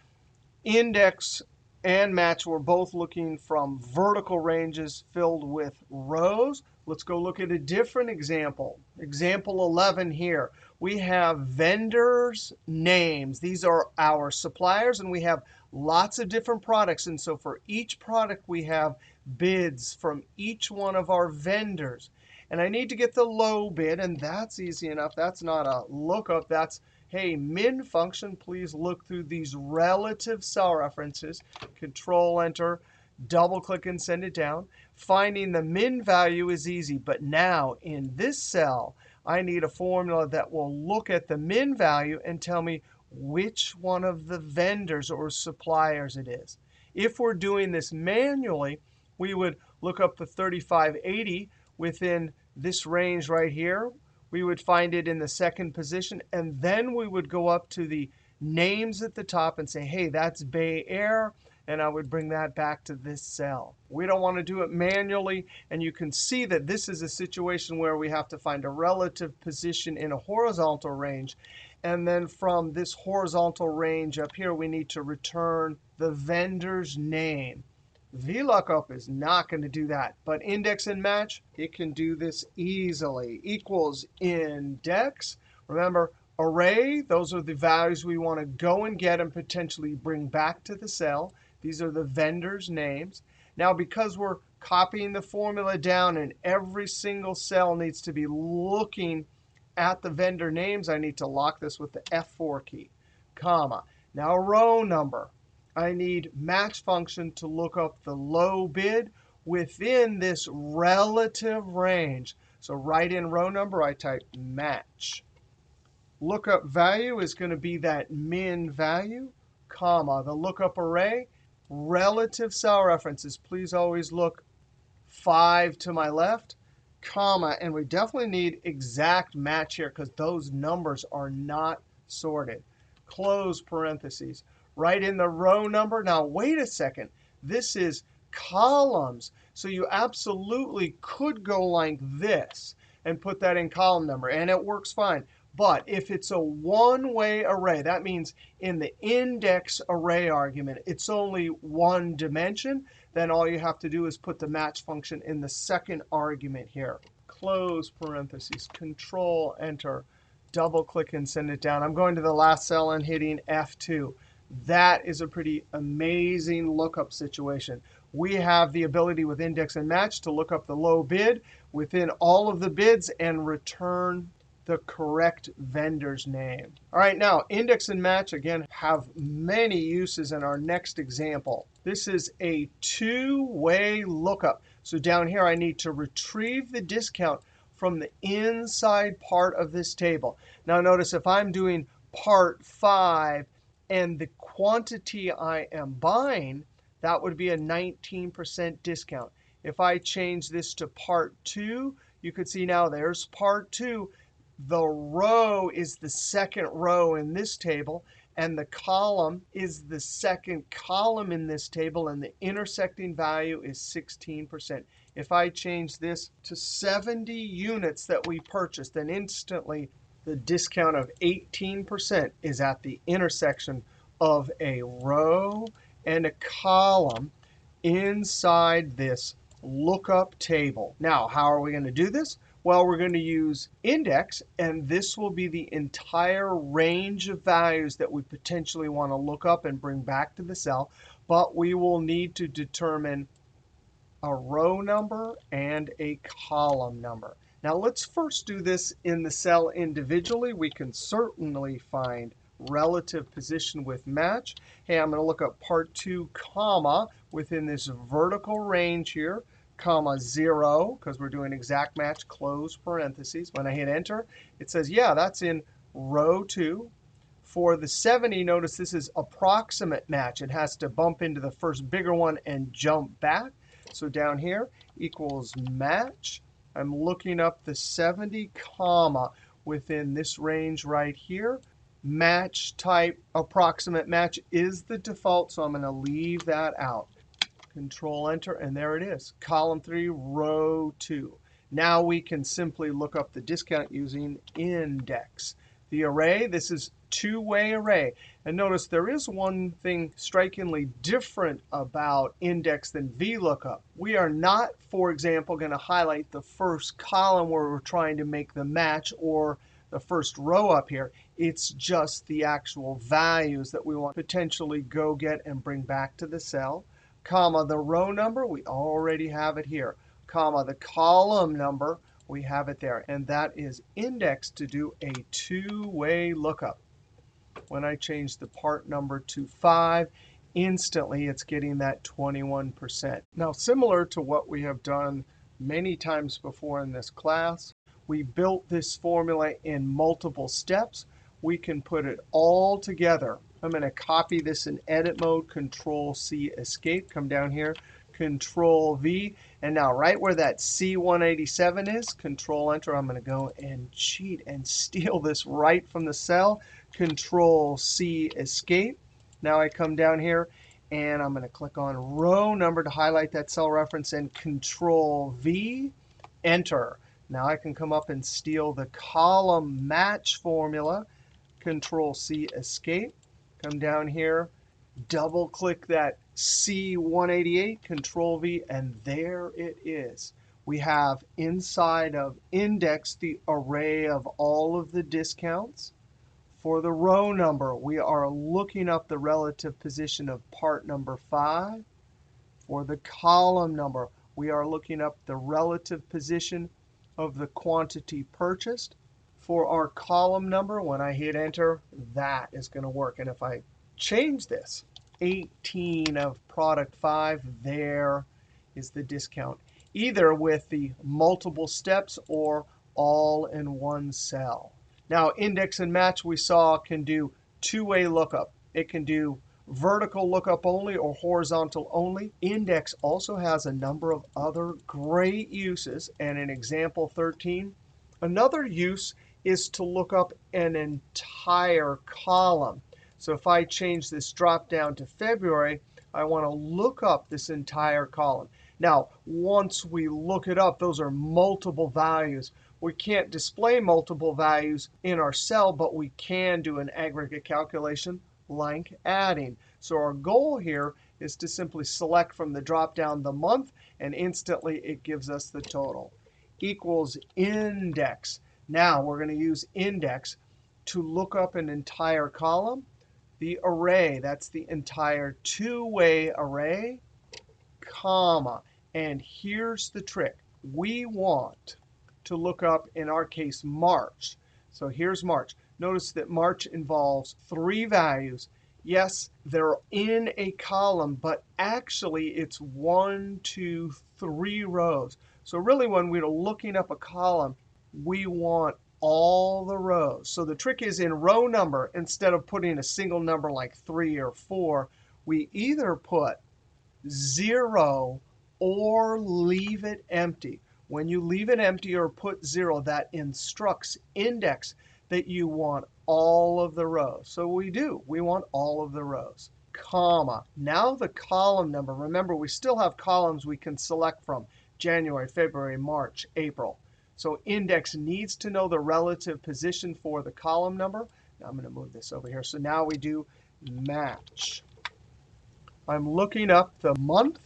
index and match, we're both looking from vertical ranges filled with rows. Let's go look at a different example. Example 11 here. We have vendors' names. These are our suppliers, and we have lots of different products. And so for each product, we have bids from each one of our vendors. And I need to get the low bid, and that's easy enough. That's not a lookup. That's, hey, min function, please look through these relative cell references. Control Enter, double click and send it down. Finding the min value is easy, but now in this cell, I need a formula that will look at the min value and tell me which one of the vendors or suppliers it is. If we're doing this manually, we would look up the 3580 within this range right here. We would find it in the second position, and then we would go up to the names at the top and say, hey, that's Bay Air, and I would bring that back to this cell. We don't want to do it manually, and you can see that this is a situation where we have to find a relative position in a horizontal range. And then from this horizontal range up here, we need to return the vendor's name. VLOOKUP is not going to do that. But index and match, it can do this easily. Equals index. Remember, array, those are the values we want to go and get and potentially bring back to the cell. These are the vendors' names. Now, because we're copying the formula down and every single cell needs to be looking at the vendor names, I need to lock this with the F4 key, comma. Now, row number. I need match function to look up the low bid within this relative range. So right in row number, I type match. Lookup value is going to be that min value, comma. The lookup array, relative cell references. Please always look 5 to my left, comma. And we definitely need exact match here because those numbers are not sorted. Close parentheses. Right in the row number. Now, wait a second. This is columns. So you absolutely could go like this and put that in column number, and it works fine. But if it's a one-way array, that means in the index array argument, it's only one dimension, then all you have to do is put the match function in the second argument here. Close parentheses, Control Enter, double click and send it down. I'm going to the last cell and hitting F2. That is a pretty amazing lookup situation. We have the ability with index and match to look up the low bid within all of the bids and return the correct vendor's name. All right, now index and match, again, have many uses in our next example. This is a two-way lookup. So down here, I need to retrieve the discount from the inside part of this table. Now notice if I'm doing part 5, and the quantity I am buying, that would be a 19% discount. If I change this to part 2, you could see now there's part 2. The row is the second row in this table, and the column is the second column in this table, and the intersecting value is 16%. If I change this to 70 units that we purchased, then instantly the discount of 18% is at the intersection of a row and a column inside this lookup table. Now, how are we going to do this? Well, we're going to use index, and this will be the entire range of values that we potentially want to look up and bring back to the cell. But we will need to determine a row number and a column number. Now, let's first do this in the cell individually. We can certainly find relative position with match. Hey, I'm going to look up part 2, comma, within this vertical range here, comma 0, because we're doing exact match, close parentheses. When I hit Enter, it says, yeah, that's in row 2. For the 70, notice this is approximate match. It has to bump into the first bigger one and jump back. So down here equals match. I'm looking up the 70, comma, within this range right here. Match type approximate match is the default, so I'm going to leave that out. Control Enter, and there it is. Column 3, row 2. Now we can simply look up the discount using index. The array, this is two-way array. And notice there is one thing strikingly different about index than VLOOKUP. We are not, for example, going to highlight the first column where we're trying to make the match or the first row up here. It's just the actual values that we want to potentially go get and bring back to the cell. Comma, the row number, we already have it here. Comma, the column number, we have it there. And that is indexed to do a two-way lookup. When I change the part number to 5, instantly it's getting that 21%. Now, similar to what we have done many times before in this class, we built this formula in multiple steps. We can put it all together. I'm going to copy this in edit mode, Control-C, Escape, come down here, Control-V. And now right where that C187 is, Control-Enter, I'm going to go and cheat and steal this right from the cell, Control-C, Escape. Now I come down here, and I'm going to click on row number to highlight that cell reference, and Control-V, Enter. Now I can come up and steal the column match formula, Control-C, Escape. Come down here, double-click that C188, Control-V, and there it is. We have inside of index the array of all of the discounts. For the row number, we are looking up the relative position of part number 5. For the column number, we are looking up the relative position of the quantity purchased. For our column number, when I hit Enter, that is going to work. And if I change this, 18 of product 5, there is the discount, either with the multiple steps or all in one cell. Now, index and match we saw can do two-way lookup. It can do vertical lookup only or horizontal only. Index also has a number of other great uses. And in example 13, another use is to look up an entire column. So if I change this drop down to February, I want to look up this entire column. Now, once we look it up, those are multiple values. We can't display multiple values in our cell, but we can do an aggregate calculation like adding. So our goal here is to simply select from the drop down the month, and instantly it gives us the total. Equals index. Now we're going to use index to look up an entire column. The array, that's the entire two-way array, comma. And here's the trick. We want to look up, in our case, March. So here's March. Notice that March involves 3 values. Yes, they're in a column, but actually it's 1, 2, 3 rows. So really when we're looking up a column, we want all the rows. So the trick is in row number, instead of putting a single number like 3 or 4, we either put 0 or leave it empty. When you leave it empty or put 0, that instructs index that you want all of the rows. So we do. We want all of the rows. Comma. Now the column number. Remember, we still have columns we can select from: January, February, March, April. So index needs to know the relative position for the column number. Now I'm going to move this over here. So now we do match. I'm looking up the month.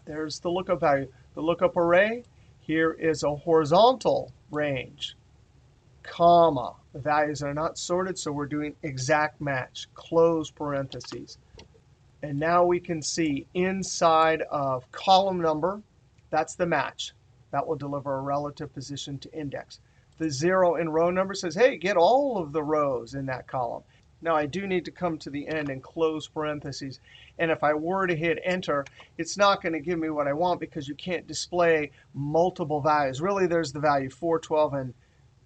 There's the lookup value. The lookup array. Here is a horizontal range, comma. The values are not sorted, so we're doing exact match, close parentheses. And now we can see inside of column number, that's the match. That will deliver a relative position to index. The 0 in row number says, hey, get all of the rows in that column. Now I do need to come to the end and close parentheses. And if I were to hit Enter, it's not going to give me what I want because you can't display multiple values. Really, there's the value 4, 12, and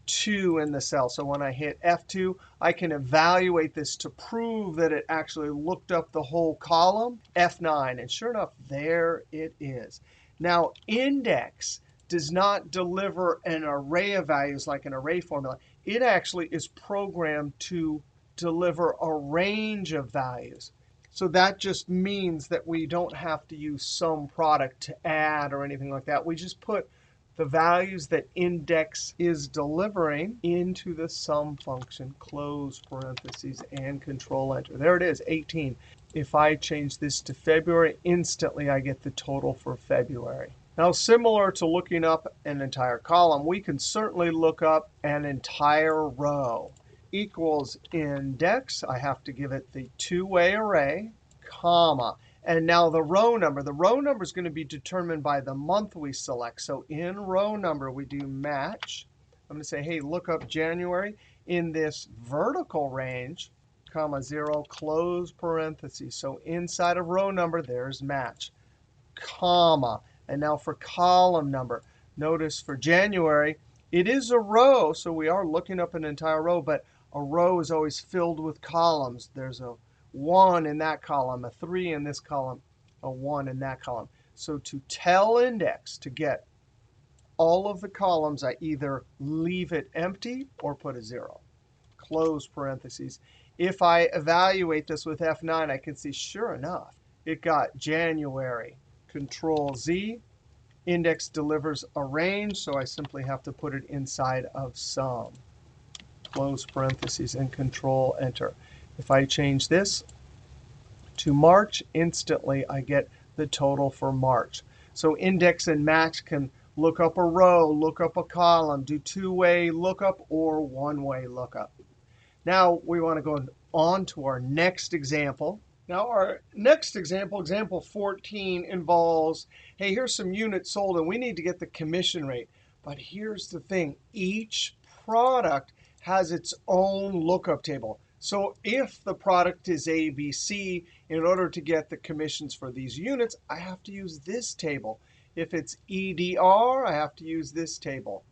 2 in the cell. So when I hit F2, I can evaluate this to prove that it actually looked up the whole column, F9. And sure enough, there it is. Now, index does not deliver an array of values like an array formula. It actually is programmed to deliver a range of values. So that just means that we don't have to use some product to add or anything like that. We just put the values that index is delivering into the sum function, close parentheses, and control enter. There it is, 18. If I change this to February, instantly I get the total for February. Now, similar to looking up an entire column, we can certainly look up an entire row. Equals index. I have to give it the two-way array, comma. And now the row number. The row number is going to be determined by the month we select. So in row number, we do match. I'm going to say, hey, look up January in this vertical range, comma 0, close parentheses. So inside of row number, there's match, comma. And now for column number, notice for January, it is a row, so we are looking up an entire row, but a row is always filled with columns. There's a 1 in that column, a 3 in this column, a 1 in that column. So to tell index to get all of the columns, I either leave it empty or put a 0, close parentheses. If I evaluate this with F9, I can see, sure enough, it got January. Control Z, index delivers a range, so I simply have to put it inside of sum, close parentheses, and control enter. If I change this to March, instantly I get the total for March. So index and match can look up a row, look up a column, do two-way lookup or one-way lookup. Now we want to go on to our next example. Now our next example, example 14, involves, hey, here's some units sold, and we need to get the commission rate. But here's the thing. Each product has its own lookup table. So if the product is ABC, in order to get the commissions for these units, I have to use this table. If it's EDR, I have to use this table.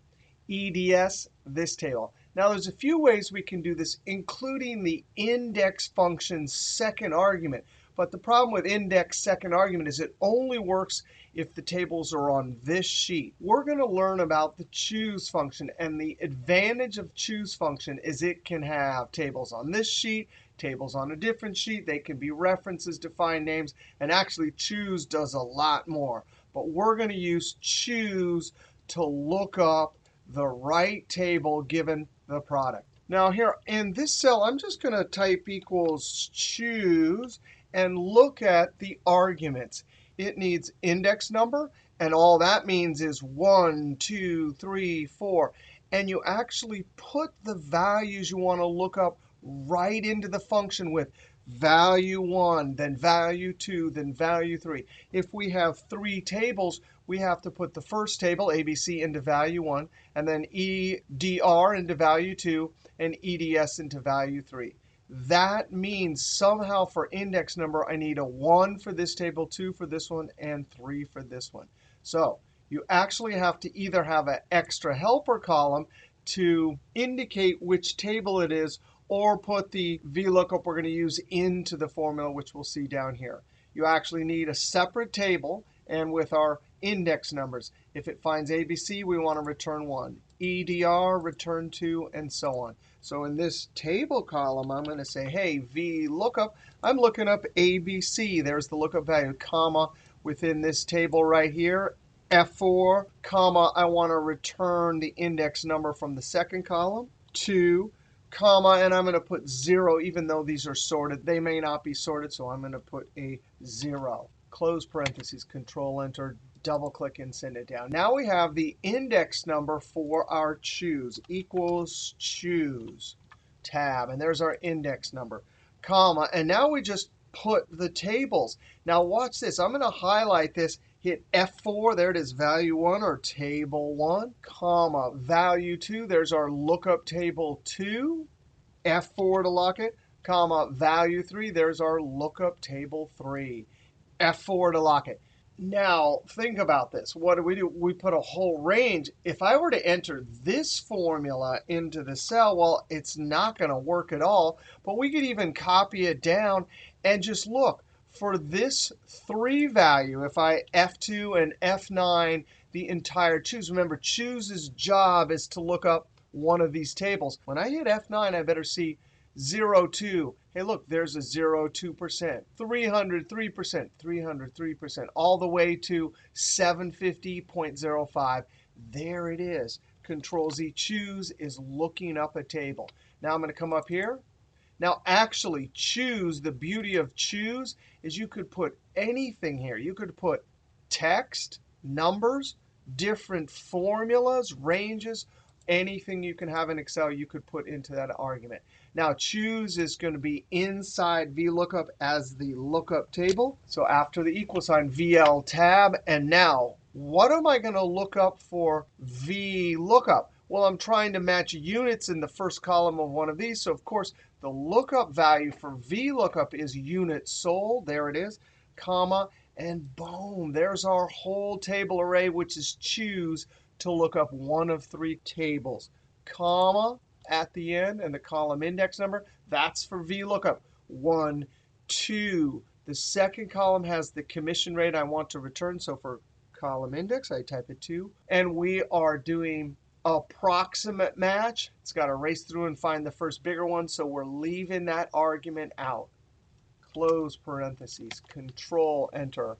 EDS, this table. Now, there's a few ways we can do this, including the index function's second argument. But the problem with index second argument is it only works if the tables are on this sheet. We're going to learn about the choose function. And the advantage of choose function is it can have tables on this sheet, tables on a different sheet. They can be references, defined names. And actually, choose does a lot more. But we're going to use choose to look up the right table given the product. Now here in this cell, I'm just going to type equals choose and look at the arguments. It needs index number, and all that means is 1, 2, 3, 4. And you actually put the values you want to look up right into the function with value 1, then value 2, then value 3. If we have 3 tables, we have to put the first table, ABC, into value 1, and then EDR into value 2, and EDS into value 3. That means somehow for index number, I need a 1 for this table, 2 for this one, and 3 for this one. So you actually have to either have an extra helper column to indicate which table it is, or put the VLOOKUP we're going to use into the formula, which we'll see down here. You actually need a separate table, and with our index numbers. If it finds ABC, we want to return 1. EDR, return 2, and so on. So in this table column, I'm going to say, hey, VLOOKUP, I'm looking up ABC. There's the lookup value, comma, within this table right here, F4, comma, I want to return the index number from the second column, 2, comma, and I'm going to put 0, even though these are sorted. They may not be sorted, so I'm going to put a 0. Close parentheses, control enter, double click, and send it down. Now we have the index number for our choose, equals choose, tab, and there's our index number, comma, and now we just put the tables. Now watch this. I'm going to highlight this, hit F4, there it is, value 1 or table 1, comma, value 2, there's our lookup table 2, F4 to lock it, comma, value 3, there's our lookup table 3. F4 to lock it. Now, think about this. What do? We put a whole range. If I were to enter this formula into the cell, well, it's not going to work at all. But we could even copy it down and just look. For this 3 value, if I F2 and F9 the entire choose, remember, choose's job is to look up one of these tables. When I hit F9, I better see 0, 2. Hey, look, there's a 0.2%, 303%, 303%, all the way to 750.05. There it is. Control-Z choose is looking up a table. Now I'm going to come up here. Now, actually, choose, the beauty of choose is you could put anything here. You could put text, numbers, different formulas, ranges, anything you can have in Excel you could put into that argument. Now, choose is going to be inside VLOOKUP as the lookup table. So after the equal sign, VL tab. And now, what am I going to look up for VLOOKUP? Well, I'm trying to match units in the first column of one of these. So, of course, the lookup value for VLOOKUP is units sold. There it is, comma, and boom, there's our whole table array, which is choose to look up one of 3 tables, comma at the end, and the column index number. That's for VLOOKUP. 1, 2. The second column has the commission rate I want to return. So for column index, I type it 2. And we are doing approximate match. It's got to race through and find the first bigger one. So we're leaving that argument out. Close parentheses, Control Enter.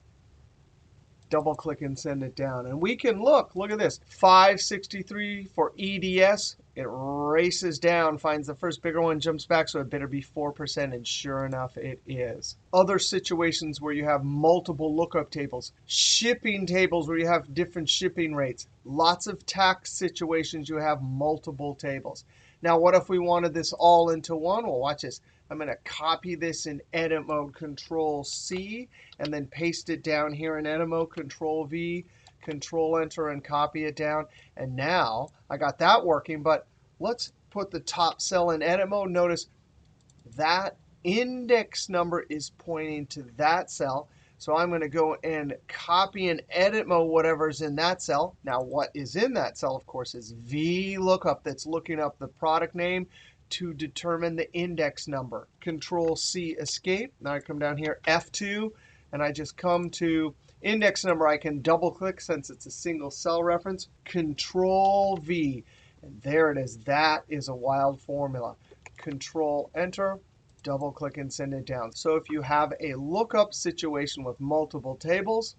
Double click and send it down. And we can look at this. 563 for EDS. It races down, finds the first bigger one, jumps back, so it better be 4%. And sure enough, it is. Other situations where you have multiple lookup tables. Shipping tables where you have different shipping rates. Lots of tax situations you have multiple tables. Now, what if we wanted this all into one? Well, watch this. I'm going to copy this in edit mode, Control-C, and then paste it down here in edit mode, Control-V, Control-Enter, and copy it down. And now I got that working. But let's put the top cell in edit mode. Notice that index number is pointing to that cell. So I'm going to go and copy in edit mode whatever's in that cell. Now, what is in that cell, of course, is VLOOKUP that's looking up the product name to determine the index number. Control-C, Escape. Now I come down here, F2, and I just come to index number. I can double-click since it's a single cell reference. Control-V. And there it is. That is a wild formula. Control-Enter. Double-click and send it down. So if you have a lookup situation with multiple tables,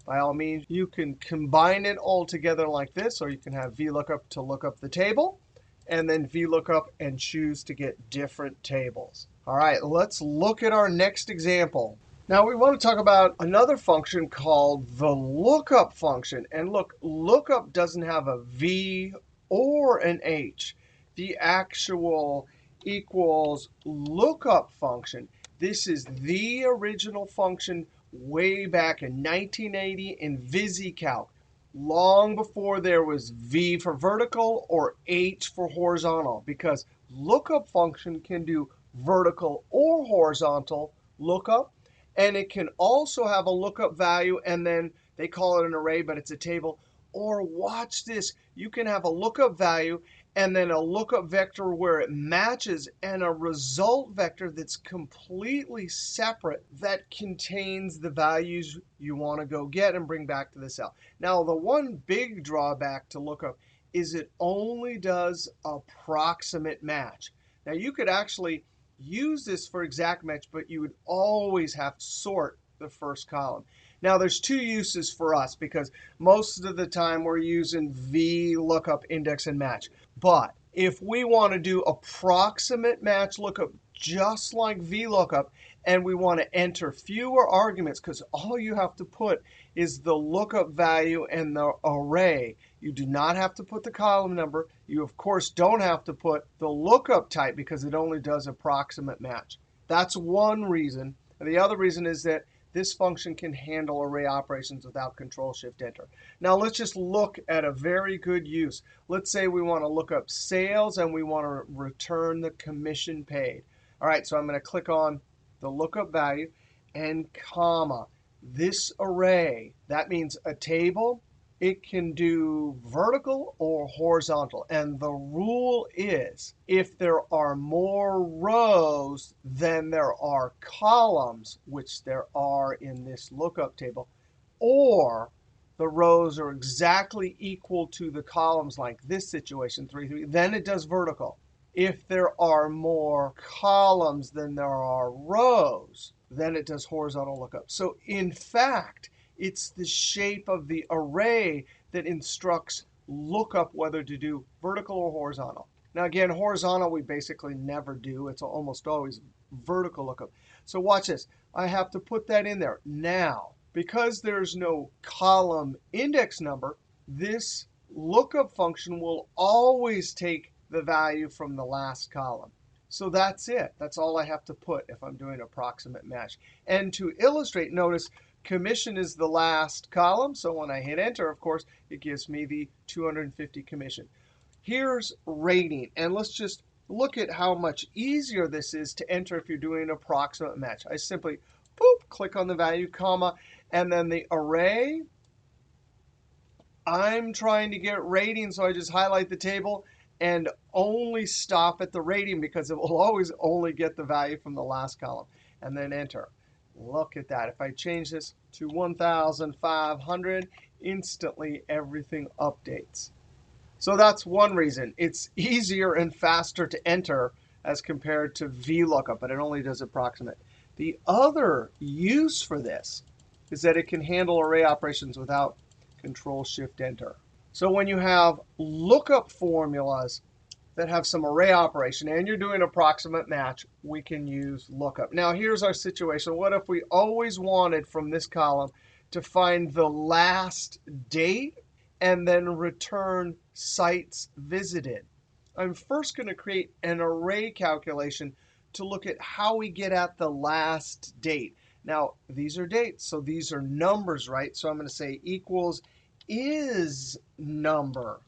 by all means, you can combine it all together like this, or you can have VLOOKUP to look up the table, and then VLOOKUP and choose to get different tables. All right, let's look at our next example. Now, we want to talk about another function called the lookup function. And look, lookup doesn't have a V or an H. The actual equals lookup function. This is the original function way back in 1980 in VisiCalc, long before there was V for vertical or H for horizontal, because lookup function can do vertical or horizontal lookup. And it can also have a lookup value, and then they call it an array, but it's a table. Or watch this. You can have a lookup value and then a lookup vector where it matches, and a result vector that's completely separate that contains the values you want to go get and bring back to the cell. Now, the one big drawback to lookup is it only does approximate match. Now, you could actually use this for exact match, but you would always have to sort the first column. Now, there's 2 uses for us, because most of the time we're using VLOOKUP, index, and match. But if we want to do approximate match lookup just like VLOOKUP, and we want to enter fewer arguments, because all you have to put is the lookup value and the array. You do not have to put the column number. You, of course, don't have to put the lookup type, because it only does approximate match. That's one reason. And the other reason is that this function can handle array operations without Control-Shift-Enter. Now, let's just look at a very good use. Let's say we want to look up sales, and we want to return the commission paid. All right, so I'm going to click on the lookup value and comma. this array, that means a table, it can do vertical or horizontal. And the rule is if there are more rows than there are columns, which there are in this lookup table, or the rows are exactly equal to the columns like this situation, 3, 3, then it does vertical. If there are more columns than there are rows, then it does horizontal lookup. So in fact, it's the shape of the array that instructs lookup whether to do vertical or horizontal. Now again, horizontal we basically never do. It's almost always vertical lookup. So watch this. I have to put that in there. Now, because there's no column index number, this lookup function will always take the value from the last column. So that's it. That's all I have to put if I'm doing approximate match. And to illustrate, notice commission is the last column. So when I hit enter, of course, it gives me the 250 commission. Here's rating. And let's just look at how much easier this is to enter if you're doing an approximate match. I simply boop, click on the value, comma, and then the array. I'm trying to get rating, so I just highlight the table and only stop at the rating because it will always only get the value from the last column. And then enter. Look at that. If I change this to 1,500, instantly everything updates. So that's one reason. It's easier and faster to enter as compared to VLOOKUP, but it only does approximate. The other use for this is that it can handle array operations without Control-Shift-Enter. So when you have lookup formulas that have some array operation and you're doing approximate match, we can use lookup. Now here's our situation. What if we always wanted from this column to find the last date and then return sites visited? I'm first going to create an array calculation to look at how we get at the last date. Now, these are dates, so these are numbers, right? So I'm going to say equals is number.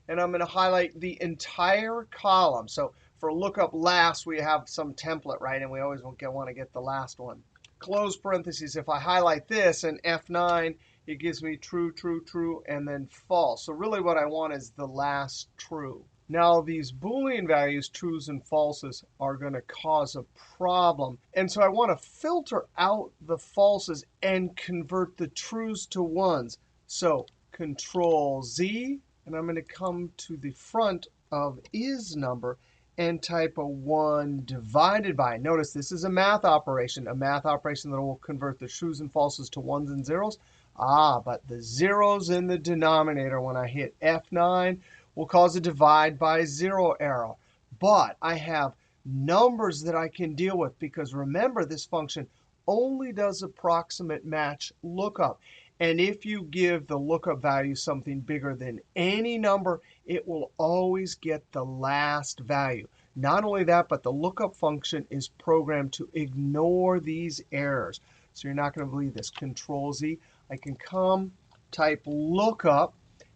And I'm going to highlight the entire column. So for lookup last, we have some template, right? And we always want to get the last one. Close parentheses. If I highlight this and F9, it gives me true, true, true, and then false. So really what I want is the last true. Now these Boolean values, trues and falses, are going to cause a problem. And so I want to filter out the falses and convert the trues to ones. So Control-Z, and I'm going to come to the front of is number and type a 1 divided by. Notice this is a math operation that will convert the trues and falses to ones and zeros. But the zeros in the denominator when I hit F9 will cause a divide by 0 error. But I have numbers that I can deal with because remember, this function only does approximate match lookup. And if you give the lookup value something bigger than any number, it will always get the last value. Not only that, but the lookup function is programmed to ignore these errors. So you're not going to believe this. Control-Z. I can come, type lookup.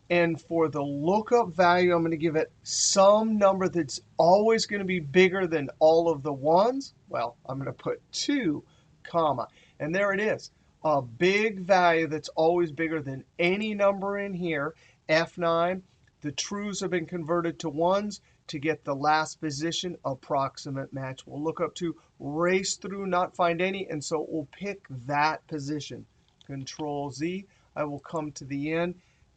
And for the lookup value, I'm going to give it some number that's always going to be bigger than all of the ones. Well, I'm going to put 2, comma. And there it is. A big value that's always bigger than any number in here. F9. The trues have been converted to ones to get the last position, approximate match. We'll look up to race through, not find any. And so we'll pick that position. Control-Z. I will come to the end,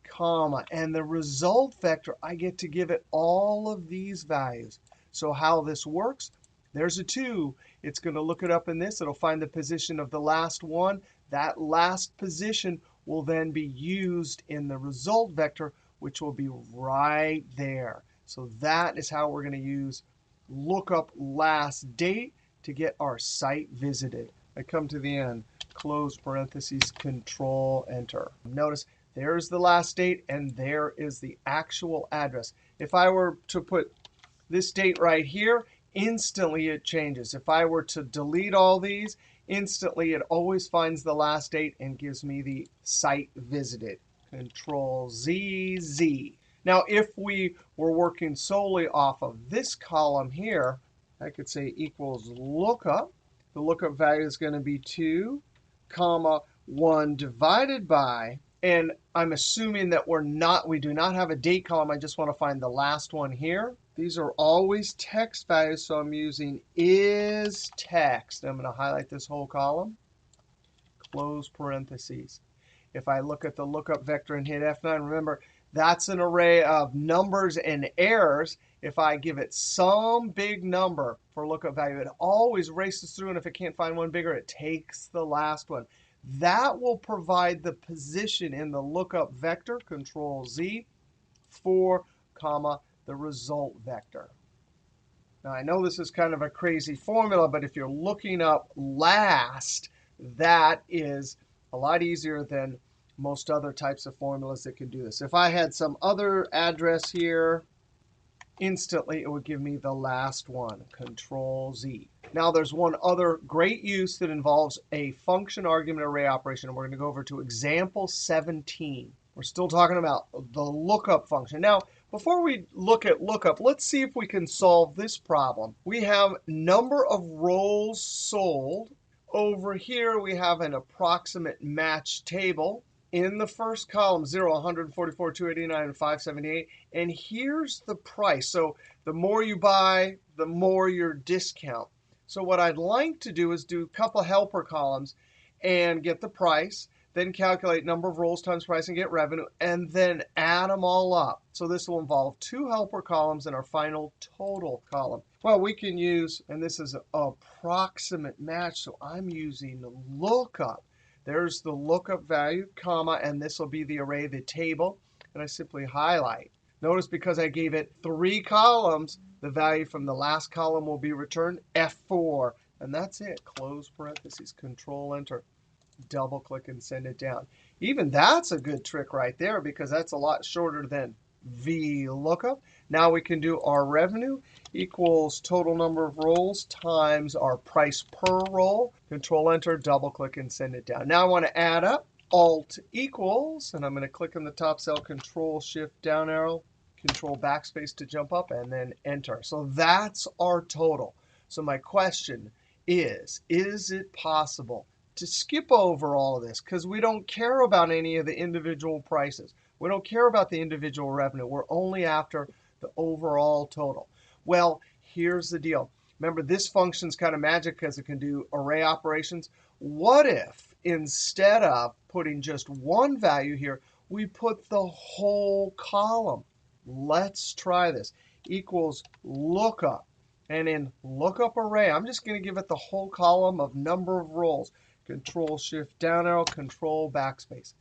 comma. And the result vector, I get to give it all of these values. So how this works, there's a 2. It's going to look it up in this. It'll find the position of the last one. That last position will then be used in the result vector, which will be right there. So that is how we're going to use lookup last date to get our site visited. I come to the end, close parentheses, Control, Enter. Notice there's the last date, and there is the actual address. If I were to put this date right here, instantly it changes. If I were to delete all these, instantly it always finds the last date and gives me the site visited. Control-Z, Z. Now, if we were working solely off of this column here, I could say equals lookup. The lookup value is going to be 2, comma. 1 divided by, and I'm assuming that we do not have a date column. I just want to find the last one here. These are always text values, so I'm using is text. I'm going to highlight this whole column, close parentheses. If I look at the lookup vector and hit F9, remember, that's an array of numbers and errors. If I give it some big number for lookup value, it always races through, and if it can't find one bigger, it takes the last one. That will provide the position in the lookup vector, Control Z, for, comma, the result vector. Now, I know this is kind of a crazy formula, but if you're looking up last, that is a lot easier than most other types of formulas that can do this. If I had some other address here, instantly it would give me the last one, Control Z. Now, there's one other great use that involves a function argument array operation. And we're going to go over to example 17. We're still talking about the lookup function. Now, before we look at lookup, let's see if we can solve this problem. We have number of rolls sold. Over here, we have an approximate match table. In the first column, 0, 144, 289, and 578. And here's the price. So the more you buy, the more your discount. So what I'd like to do is do a couple helper columns and get the price, then calculate number of rolls times price and get revenue, and then add them all up. So this will involve 2 helper columns and our final total column. Well, we can use, and this is an approximate match, so I'm using lookup. There's the lookup value, comma, and this will be the array, the table. And I simply highlight. Notice because I gave it 3 columns, the value from the last column will be returned, F4. And that's it. Close parentheses, Control Enter. Double click and send it down. Even that's a good trick right there because that's a lot shorter than VLOOKUP. Now we can do our revenue equals total number of rolls times our price per roll. Control Enter, double click, and send it down. Now I want to add up. Alt equals, and I'm going to click in the top cell, Control Shift down arrow, Control backspace to jump up, and then Enter. So that's our total. So my question is it possible to skip over all of this? Because we don't care about any of the individual prices. We don't care about the individual revenue. We're only after the overall total. Well, here's the deal. Remember, this function's kind of magic because it can do array operations. What if instead of putting just one value here, we put the whole column? Let's try this. Equals lookup. And in lookup array, I'm just going to give it the whole column of number of rolls. Control Shift down arrow, Control backspace,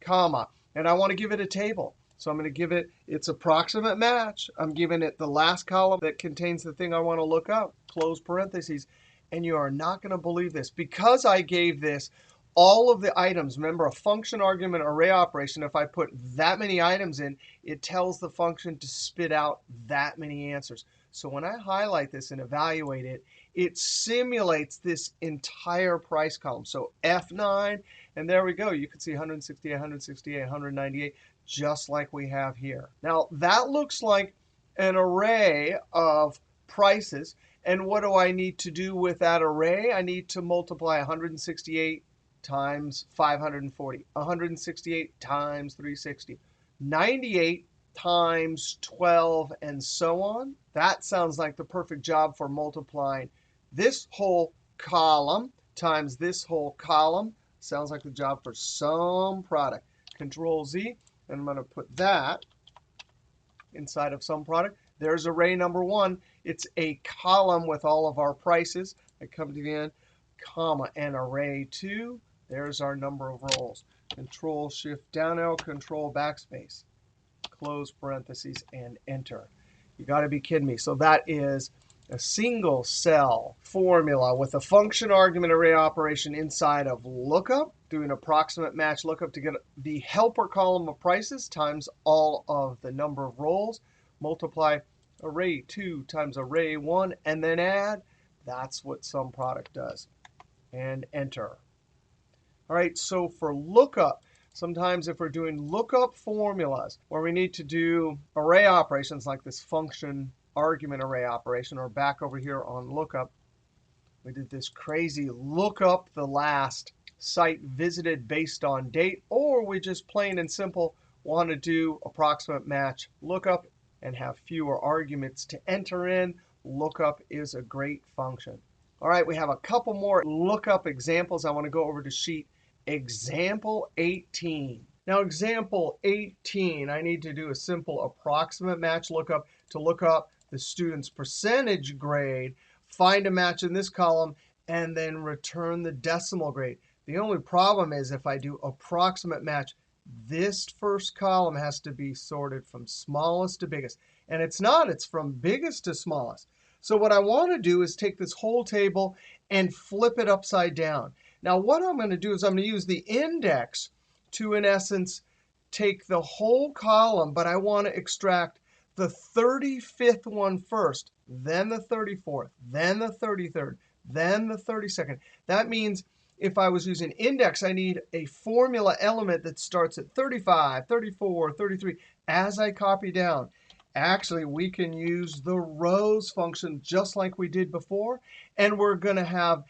comma. And I want to give it a table. So I'm going to give it its approximate match. I'm giving it the last column that contains the thing I want to look up, close parentheses. And you are not going to believe this. Because I gave this all of the items, remember a function argument array operation, if I put that many items in, it tells the function to spit out that many answers. So when I highlight this and evaluate it, it simulates this entire price column. So F9, and there we go. You can see 168, 168, 198, just like we have here. Now, that looks like an array of prices. And what do I need to do with that array? I need to multiply 168 times 540, 168 times 360, 98 times 12, and so on. That sounds like the perfect job for multiplying this whole column times this whole column. Sounds like the job for some product. Control Z, and I'm going to put that inside of some product. There's array number 1. It's a column with all of our prices. I come to the end, comma, and array 2. There's our number of rolls. Control Shift down arrow, Control backspace, close parentheses, and Enter. You got to be kidding me. So that is a single cell formula with a function argument array operation inside of lookup, doing approximate match lookup to get the helper column of prices times all of the number of rolls, multiply array 2 times array 1, and then add. That's what some product does. And Enter. All right, so for lookup, sometimes if we're doing lookup formulas where we need to do array operations like this function argument array operation, or back over here on lookup, we did this crazy lookup the last site visited based on date, or we just plain and simple want to do approximate match lookup and have fewer arguments to enter in, lookup is a great function. All right, we have a couple more lookup examples. I want to go over to sheet example 18. Now, example 18, I need to do a simple approximate match lookup to look up the student's percentage grade, find a match in this column, and then return the decimal grade. The only problem is if I do approximate match, this first column has to be sorted from smallest to biggest. And it's not. It's from biggest to smallest. So what I want to do is take this whole table and flip it upside down. Now, what I'm going to do is I'm going to use the index to, in essence, take the whole column, but I want to extract the 35th one first, then the 34th, then the 33rd, then the 32nd. That means if I was using index, I need a formula element that starts at 35, 34, 33 as I copy down. Actually, we can use the rows function just like we did before, and we're going to have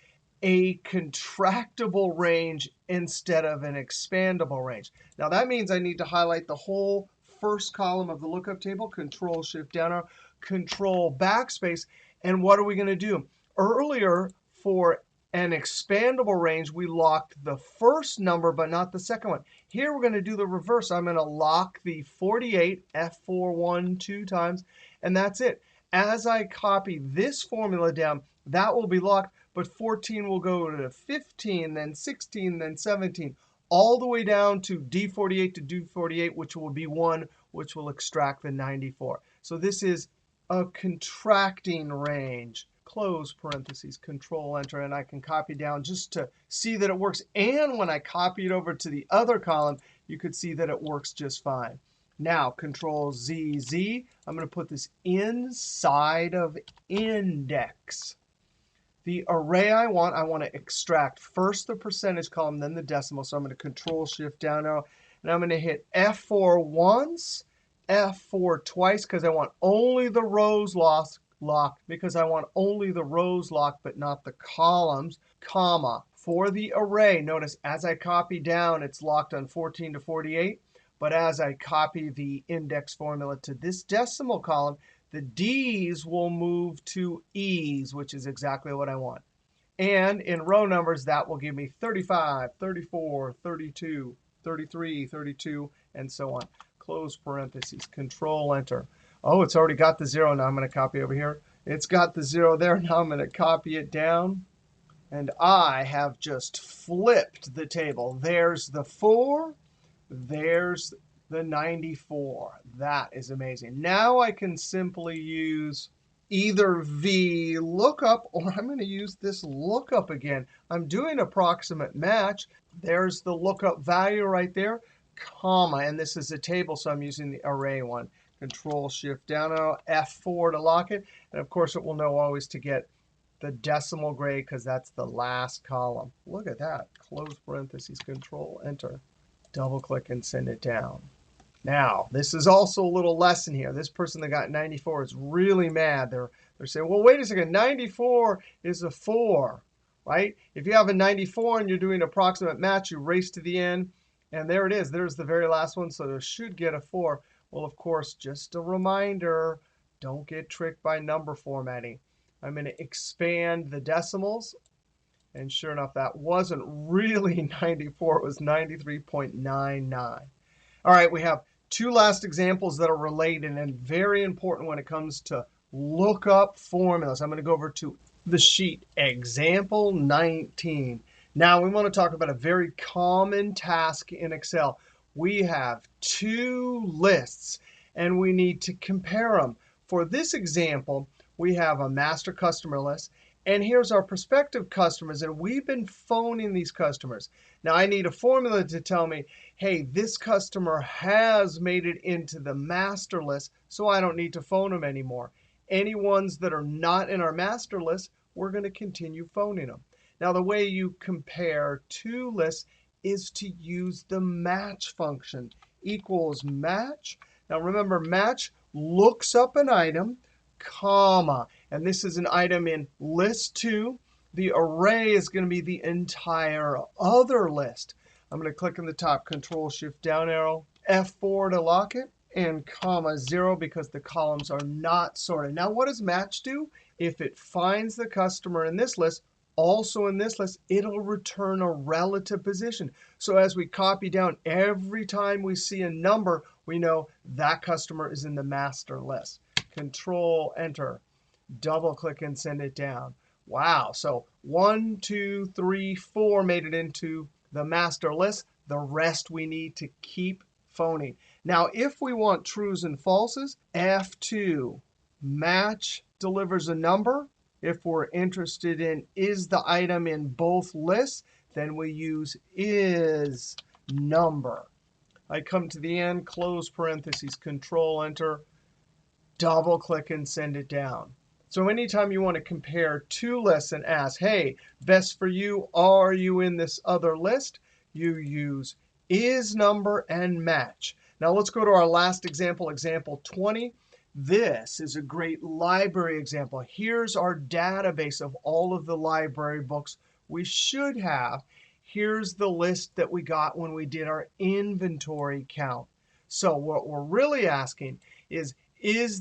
a contractible range instead of an expandable range. Now, that means I need to highlight the whole first column of the lookup table, Control-Shift-Down arrow, Control-Backspace. And what are we going to do? Earlier, for an expandable range, we locked the first number, but not the second one. Here, we're going to do the reverse. I'm going to lock the 48, F4, 1, 2 times, and that's it. As I copy this formula down, that will be locked, but 14 will go to 15, then 16, then 17, all the way down to D48 to D48, which will be 1, which will extract the 94. So this is a contracting range. Close parentheses, Control-Enter, and I can copy down just to see that it works. And when I copy it over to the other column, you could see that it works just fine. Now, Control-Z, I'm going to put this inside of index. The array I want to extract first the percentage column, then the decimal. So I'm going to Control-Shift-Down arrow, and I'm going to hit F4 once, F4 twice, because I want only the rows locked, because I want only the rows locked, but not the columns, comma. For the array, notice as I copy down, it's locked on 14 to 48. But as I copy the index formula to this decimal column, the D's will move to E's, which is exactly what I want. And in row numbers, that will give me 35, 34, 32, 33, 32, and so on. Close parentheses, Control-Enter. Oh, it's already got the 0. Now I'm going to copy over here. It's got the 0 there. Now I'm going to copy it down. And I have just flipped the table. There's the 4. There's the 94. That is amazing. Now I can simply use either VLOOKUP, or I'm going to use this lookup again. I'm doing approximate match. There's the lookup value right there, comma. And this is a table, so I'm using the array one. Control-Shift-Down arrow, F4 to lock it. And of course, it will know always to get the decimal grade because that's the last column. Look at that. Close parentheses, Control-Enter. Double-click and send it down. Now, this is also a little lesson here. This person that got 94 is really mad. They're saying, well, wait a second. 94 is a 4, right? If you have a 94 and you're doing approximate match, you race to the end. And there it is. There's the very last one. So it should get a 4. Well, of course, just a reminder, don't get tricked by number formatting. I'm going to expand the decimals. And sure enough, that wasn't really 94. It was 93.99. All right, we have two last examples that are related and very important when it comes to lookup formulas. I'm going to go over to the sheet, example 19. Now, we want to talk about a very common task in Excel. We have two lists, and we need to compare them. For this example, we have a master customer list. And here's our prospective customers, and we've been phoning these customers. Now, I need a formula to tell me, hey, this customer has made it into the master list, so I don't need to phone them anymore. Any ones that are not in our master list, we're going to continue phoning them. Now, the way you compare two lists is to use the match function. Equals match. Now, remember, match looks up an item, comma. And this is an item in list 2. The array is going to be the entire other list. I'm going to click in the top, Control-Shift down arrow, F4 to lock it, and comma 0 because the columns are not sorted. Now, what does match do? If it finds the customer in this list, also in this list, it'll return a relative position. So as we copy down, every time we see a number, we know that customer is in the master list. Control Enter, double click and send it down. Wow, so 1, 2, 3, 4 made it into the master list. The rest we need to keep phoning. Now, if we want trues and falses, F2, match delivers a number. If we're interested in is the item in both lists, then we use is number. I come to the end, close parentheses, Control Enter, double click and send it down. So anytime you want to compare two lists and ask, hey, best for you, are you in this other list? You use is number and match. Now let's go to our last example, example 20. This is a great library example. Here's our database of all of the library books we should have. Here's the list that we got when we did our inventory count. So what we're really asking is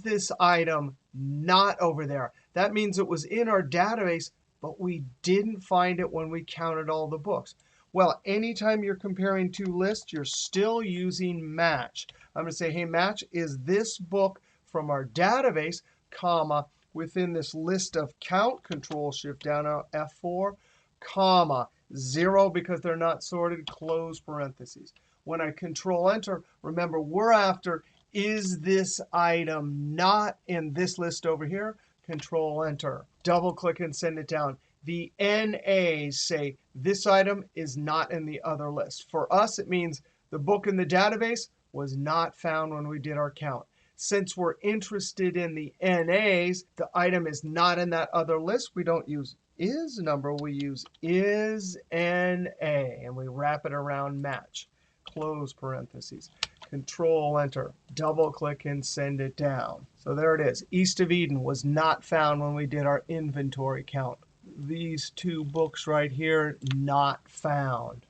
this item not over there? That means it was in our database, but we didn't find it when we counted all the books. Well, anytime you're comparing two lists, you're still using match. I'm going to say, hey, match, is this book from our database, comma, within this list of count, Control-Shift down F4, comma, 0 because they're not sorted, close parentheses. When I Control-Enter, remember, we're after is this item not in this list over here? Control-Enter. Double-click and send it down. The NAs say this item is not in the other list. For us, it means the book in the database was not found when we did our count. Since we're interested in the NAs, the item is not in that other list. We don't use is number. We use is NA, and we wrap it around match. Close parentheses. Control-Enter. Double-click and send it down. So there it is. East of Eden was not found when we did our inventory count. These two books right here, not found.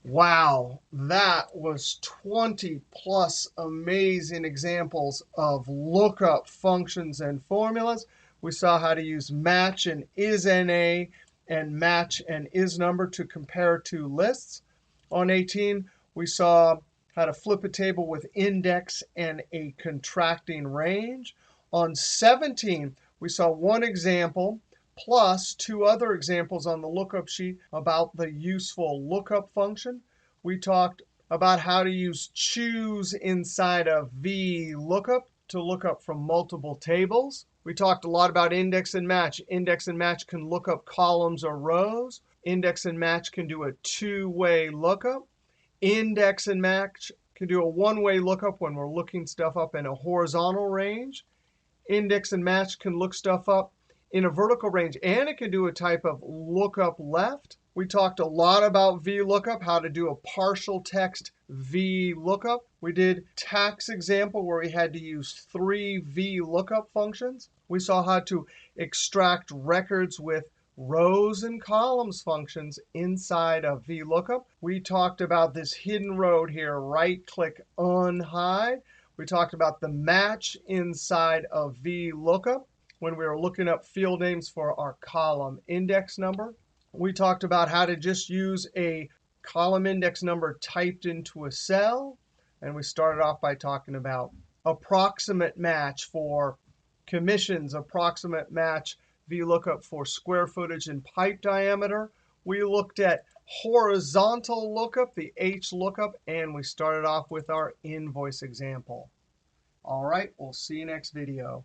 Wow, that was 20 plus amazing examples of lookup functions and formulas. We saw how to use match and is NA and match and is number to compare two lists. On 18, we saw how to flip a table with index and a contracting range. On 17, we saw one example plus two other examples on the lookup sheet about the useful lookup function. We talked about how to use choose inside of VLOOKUP to look up from multiple tables. We talked a lot about index and match. Index and match can look up columns or rows. Index and match can do a two-way lookup. Index and match can do a one-way lookup when we're looking stuff up in a horizontal range. Index and match can look stuff up in a vertical range, and it can do a type of lookup left. We talked a lot about VLOOKUP, how to do a partial text VLOOKUP. We did tax example where we had to use 3 VLOOKUP functions. We saw how to extract records with rows and columns functions inside of VLOOKUP. We talked about this hidden road here, right-click unhide. We talked about the match inside of VLOOKUP when we were looking up field names for our column index number. We talked about how to just use a column index number typed into a cell. And we started off by talking about approximate match for commissions, approximate match VLOOKUP for square footage and pipe diameter. We looked at horizontal lookup, the HLOOKUP, and we started off with our invoice example. All right, we'll see you next video.